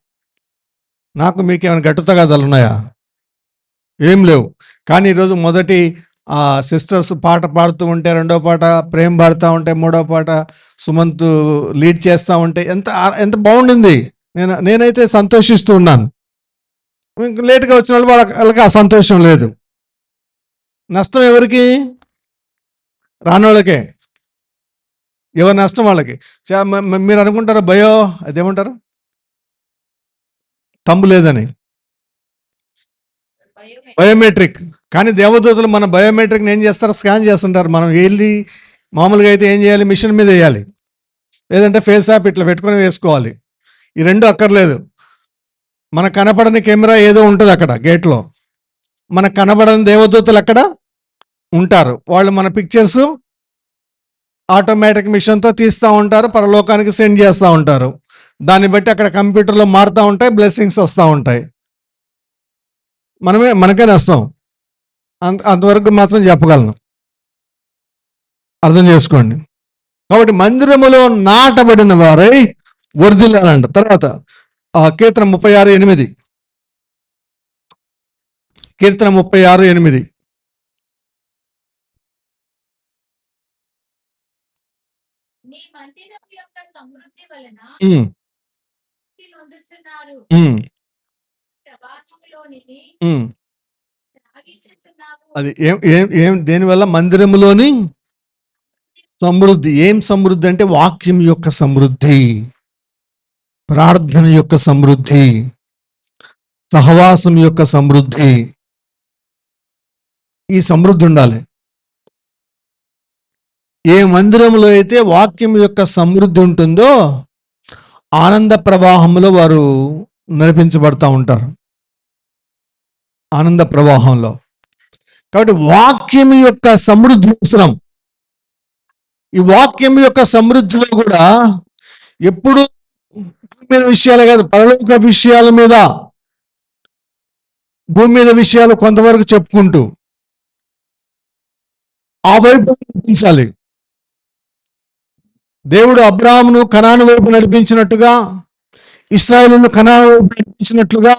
నాకు మీకేమైనా గట్టు తగాదాలు ఉన్నాయా? ఏం లేవు. కానీ ఈరోజు మొదటి సిస్టర్స్ పాట పాడుతూ ఉంటే, రెండో పాట ప్రేమ్ పాడుతూ ఉంటే, మూడో పాట సుమంత్ లీడ్ చేస్తూ ఉంటే ఎంత బాగుండింది. నేనైతే సంతోషిస్తూ ఉన్నాను. లేట్గా వచ్చిన వాళ్ళకి ఆ సంతోషం లేదు. నష్టం ఎవరికి? రానోళ్ళకే. ఎవరి నష్టం వాళ్ళకి. మీరు అనుకుంటారు అదేమంటారు, తంబు లేదని, బయోమెట్రిక్. కానీ దేవదూతలు మన బయోమెట్రిక్ని ఏం చేస్తారు? స్కాన్ చేస్తుంటారు. మనం వెళ్ళి మామూలుగా అయితే ఏం చేయాలి? మిషన్ మీద వేయాలి, లేదంటే ఫేస్ యాప్ ఇట్లా పెట్టుకొని వేసుకోవాలి. ఈ రెండు అక్కర్లేదు. మనకు కనపడని కెమెరా ఏదో ఉంటుంది అక్కడ గేట్లో, మనకు కనబడని దేవదూతలు అక్కడ ఉంటారు. వాళ్ళు మన పిక్చర్స్ ఆటోమేటిక్ మిషన్తో తీస్తూ ఉంటారు, పరలోకానికి సెండ్ చేస్తూ ఉంటారు. దాన్ని బట్టి అక్కడ కంప్యూటర్లో మారుతూ ఉంటాయి, బ్లెస్సింగ్స్ వస్తూ ఉంటాయి. మనకే నష్టం. అంతవరకు మాత్రం చెప్పగలను, అర్థం చేసుకోండి. కాబట్టి మందిరములో నాటబడిన వారై వర్ధిల్లాలంట. తర్వాత కీర్తన 36:8, కీర్తన 36:8. అది ఏం దేనివల్ల? మందిరములోని సమృద్ధి. ఏం సమృద్ధి అంటే వాక్యం యొక్క సమృద్ధి, ప్రార్థన యొక్క సమృద్ధి, సహవాసం యొక్క సమృద్ధి. ఈ సమృద్ధి ఉండాలి. ఏ మందిరంలో అయితే వాక్యం యొక్క సమృద్ధి ఉంటుందో ఆనంద ప్రవాహంలో వారు నడిపించబడతా ఉంటారు, ఆనంద ప్రవాహంలో. కాబట్టి వాక్యం యొక్క సమృద్ధి అవసరం. ఈ వాక్యం యొక్క సమృద్ధిలో కూడా ఎప్పుడు భూమి మీద విషయాలే కాదు, పరలోక విషయాల మీద, భూమి మీద విషయాలు కొంతవరకు చెప్పుకుంటూ ఆ వైపు నడిపించాలి. దేవుడు అబ్రాహామును కనాను వైపు నడిపించినట్టుగా, ఇశ్రాయేలును కనాను వైపు నడిపించినట్లుగా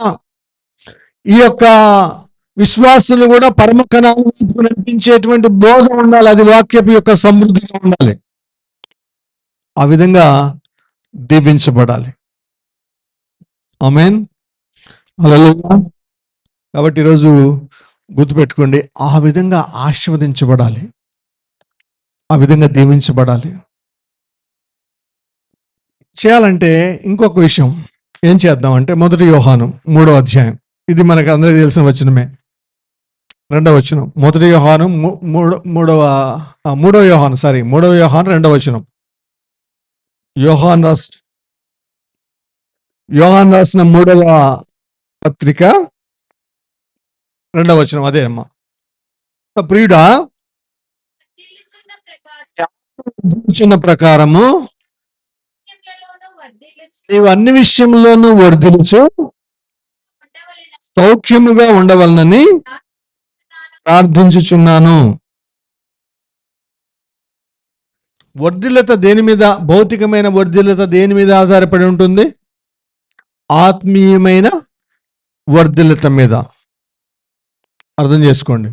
ఈ యొక్క విశ్వాసులు కూడా పరమ కనాను వైపు నడిపించేటువంటి బోధ ఉండాలి. అది వాక్యపు యొక్క సమృద్ధిగా ఉండాలి. ఆ విధంగా దీవించబడాలి. ఆమేన్. హల్లెలూయా. కాబట్టి ఈరోజు గుర్తుపెట్టుకోండి, ఆ విధంగా ఆశీర్వదించబడాలి, ఆ విధంగా దీవించబడాలి. చేయాలంటే ఇంకొక విషయం ఏం చేద్దామంటే 1 యోహాను 3వ అధ్యాయం, ఇది మనకు అందరికీ తెలిసిన వచనమే, 2వ వచనం. 1 యోహాను 3వ యోహాను 2వ వచనం. యోహాన్ రాసిన 3వ పత్రిక 2వ వచనం. అదే అమ్మా. ప్రియుడా, చిన్న ప్రకారము నీవు అన్ని విషయంలోనూ వర్ధిల్లుచు సౌఖ్యముగా ఉండవలనని ప్రార్థించుచున్నాను. వర్ధిల్లత దేని మీద? భౌతికమైన వర్ధిల్లత దేని మీద ఆధారపడి ఉంటుంది? ఆత్మీయమైన వర్ధిల్లత మీద. అర్థం చేసుకోండి.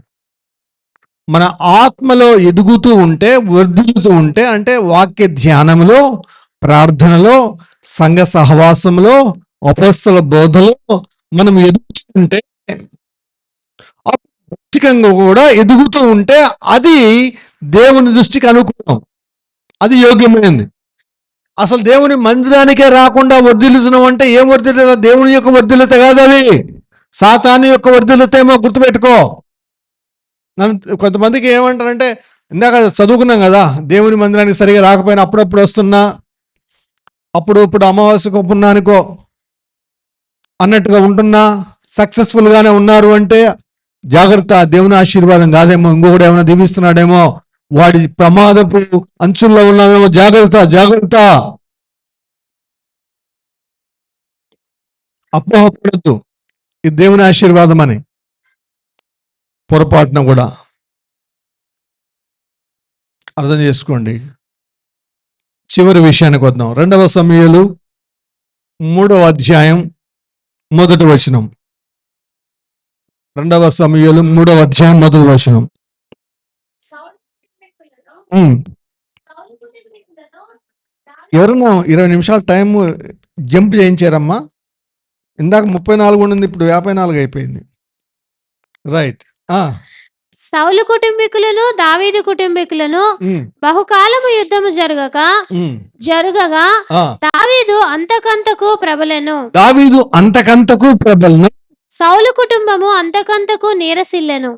మన ఆత్మలో ఎదుగుతూ ఉంటే, వర్ధిల్లుతూ ఉంటే, అంటే వాక్య ధ్యానంలో, ప్రార్థనలో, సంఘ సహవాసంలో, అపొస్తల బోధలో మనం ఎదుగుతుంటే, భౌతికంగా కూడా ఎదుగుతూ ఉంటే అది దేవుని దృష్టికి అనుకూలం, అది యోగ్యమైనది. అసలు దేవుని మందిరానికే రాకుండా వర్ధిల్లుతున్నాం అంటే ఏం వర్ధిల్లత? దేవుని యొక్క వర్ధిల్లత కాదు అది, సాతాను యొక్క వర్ధిల్లత ఏమో. గుర్తుపెట్టుకో. కొంతమందికి ఏమంటారంటే, ఇందాక చదువుకున్నాం కదా, దేవుని మందిరానికి సరిగా రాకపోయినా అప్పుడప్పుడు వస్తున్నా, ఇప్పుడు అమావాస్యకో పుణ్యానికో అన్నట్టుగా ఉంటున్నా, సక్సెస్ఫుల్గానే ఉన్నారు అంటే జాగ్రత్త, దేవుని ఆశీర్వాదం కాదేమో, ఇంకొకటి ఏమైనా దీవిస్తున్నాడేమో, వాడి ప్రమాదపు అంచుల్లో ఉన్నామేమో. జాగ్రత్త. అపోహపడద్దు, ఇది దేవుని ఆశీర్వాదం అని పొరపాటున కూడా. అర్థం చేసుకోండి. చివరి విషయానికి వద్దాం. 2వ సమూయేలు 3వ అధ్యాయం 1వ వచనం. 2వ సమూయేలు 3వ అధ్యాయం 1వ వచనం. ఎవరన్నా 20 నిమిషాలు టైం జంప్ చేయించారమ్మా. ఇందాక 34 ఉండింది, ఇప్పుడు 54 అయిపోయింది. రైట్. సౌలు కుటుంబీకులను దావీదు కుటుంబీకులను బహుకాలము యుద్ధము జరగగా దావీదు అంతకంతకు ప్రబలెను. సౌలు కుటుంబము అంతకంతకు నీరసిల్లెను.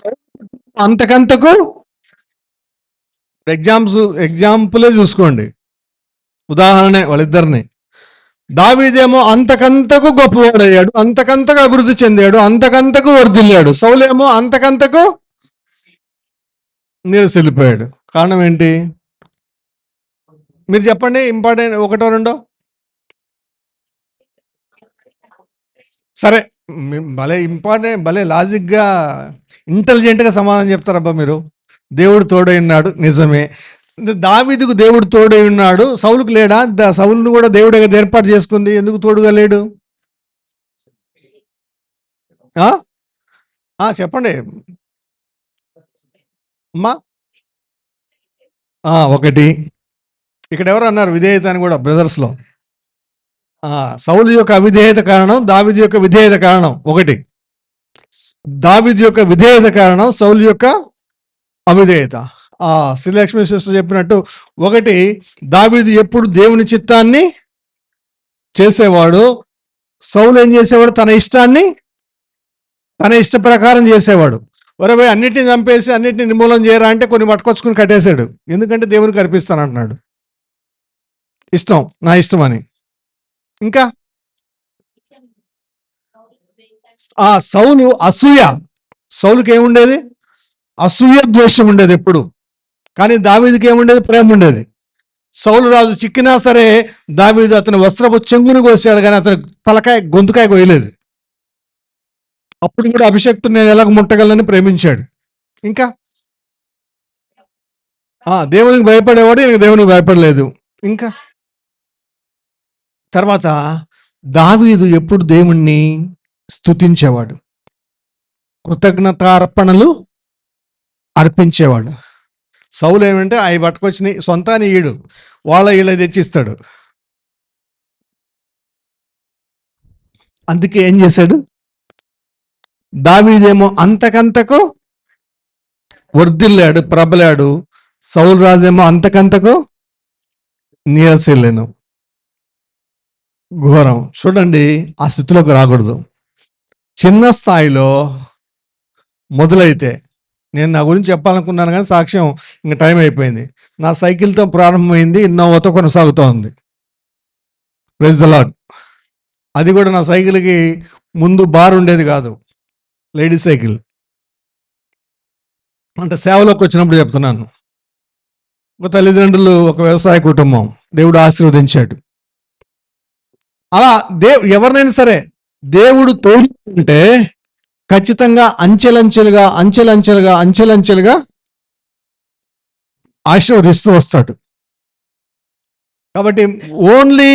ఎగ్జాంపులే చూసుకోండి, ఉదాహరణ వాళ్ళిద్దరిని. దావీదేమో అంతకంతకు గొప్పవాడయ్యాడు, అంతకంతకు అభివృద్ధి చెందాడు, అంతకంతకు వర్ధిల్లాడు. సౌలేమో అంతకంతకు నీరసిల్లిపోయాడు. కారణం ఏంటి? మీరు చెప్పండి. ఇంపార్టెంట్ ఒకటో రెండో? సరే, భలే ఇంపార్టెంట్, భలే లాజిక్గా, ఇంటెలిజెంట్గా సమాధానం చెప్తారబ్బా మీరు. దేవుడు తోడై ఉన్నాడు, నిజమే. దావీదుకు దేవుడు తోడై ఉన్నాడు, సౌలుకు లేడా? సౌలును కూడా దేవుడే ఏర్పాటు చేసుకుంది, ఎందుకు తోడుగా లేడు? చెప్పండి అమ్మా. ఒకటి ఇక్కడ ఎవరు అన్నారు విధేయత అని కూడా, బ్రదర్స్లో. సౌలు యొక్క అవిధేయత కారణం, దావీదు యొక్క విధేయత కారణం. ఒకటి దావీదు యొక్క విధేయత కారణం, సౌలు యొక్క అవిధేయత. శ్రీలక్ష్మి సిస్టర్ చెప్పినట్టు, ఒకటి దావీదు ఎప్పుడు దేవుని చిత్తాన్ని చేసేవాడు, సౌలు ఏం చేసేవాడు? తన ఇష్టాన్ని తన ఇష్ట ప్రకారం చేసేవాడు. ఒరేభాయ్, అన్నిటిని చంపేసి అన్నిటిని నిర్మూలన చేయరా అంటే కొన్ని పట్టుకొచ్చుకుని కట్టేశాడు. ఎందుకంటే దేవునికి అర్పిస్తాను అంటున్నాడు, ఇష్టం, నా ఇష్టం అని. ఇంకా సౌలు అసూయ. సౌలుకి ఏముండేది? అసూయ, ద్వేషం ఉండేది ఎప్పుడు. కానీ దావీదుకి ఏముండేది? ప్రేమ ఉండేది. సౌలు రాజు చిక్కినా సరే దావీదు అతని వస్త్రపు చెంగుని కోసాడు, కానీ అతని తలకాయ గొంతుకాయ కోయలేదు. అప్పుడు కూడా అభిషక్తుని నేను ఎలాగ ముట్టగలని ప్రేమించాడు. ఇంకా దేవునికి భయపడేవాడు ఈయన దేవునికి భయపడలేదు. ఇంకా తర్వాత దావీదు ఎప్పుడు దేవుణ్ణి స్తుతించేవాడు, కృతజ్ఞతార్పణలు అర్పించేవాడు. సౌలు ఏమంటే అవి పట్టుకొచ్చిన సొంతాన్ని ఈడు, వీళ్ళ తెచ్చిస్తాడు. అందుకే ఏం చేశాడు, దావీదేమో అంతకంతకు వర్ధిల్లాడు, ప్రబలాడు. సౌలు రాజేమో అంతకంతకు నీరసిల్లాను. ఘోరం. చూడండి, ఆ స్థితిలోకి రాకూడదు. చిన్న స్థాయిలో మొదలైతే, నేను నా గురించి చెప్పాలనుకున్నాను కానీ సాక్ష్యం ఇంకా టైం అయిపోయింది. నా సైకిల్తో ప్రారంభమైంది, ఇన్నోవాతో కొనసాగుతూ ఉంది. Praise the Lord. అది కూడా నా సైకిల్కి ముందు బార్ ఉండేది కాదు, లేడీస్ సైకిల్. అంటే సేవలోకి వచ్చినప్పుడు చెప్తున్నాను. ఒక తల్లిదండ్రులు, ఒక వ్యవసాయ కుటుంబం, దేవుడు ఆశీర్వదించాడు. అలా ఎవరినైనా సరే దేవుడు తోడుకుంటే ఖచ్చితంగా అంచెలంచెలుగా ఆశీర్వదిస్తూ వస్తాడు. కాబట్టి ఓన్లీ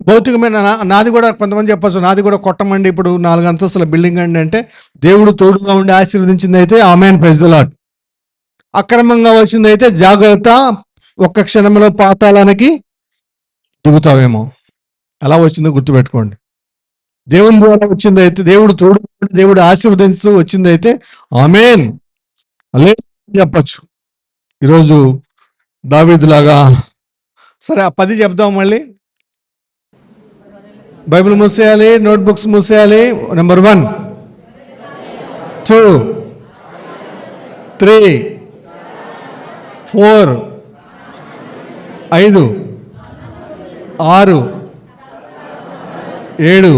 భౌతికమైన నాది కూడా కొంతమంది చెప్పచ్చు, నాది కూడా కొట్టమండి, ఇప్పుడు 4 అంతస్తుల బిల్డింగ్ అండి అంటే దేవుడు తోడుగా ఉండి ఆశీర్వదించింది అయితే ఆమేన్, ప్రైజ్ ది లార్డ్. అక్రమంగా వచ్చింది అయితే జాగ్రత్త, ఒక్క క్షణంలో పాతాళానికి దిగుతావేమో. ఎలా వచ్చిందో గుర్తుపెట్టుకోండి. దేవుని ద్వారా వచ్చింది అయితే, దేవుడు తోడు, దేవుడు ఆశీర్వదిస్తూ వచ్చింది అయితే ఆమేన్ అలే చెప్పచ్చు. ఈరోజు దావీదులాగా. సరే, ఆ 10 చెప్దాం మళ్ళీ. బైబిల్ మూసేయాలి, నోట్బుక్స్ మూసేయాలి. నెంబర్ 1, 2, 3, 4, 5, 6, 7,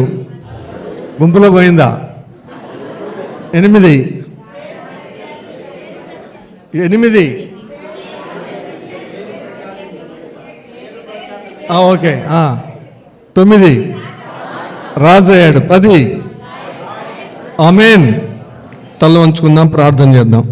గుంపులో పోయిందా, 8, ఓకే, 9, రాజు అయ్యాడు, 10. ఆమేన్. తల వంచుకుందాం, ప్రార్థన చేద్దాం.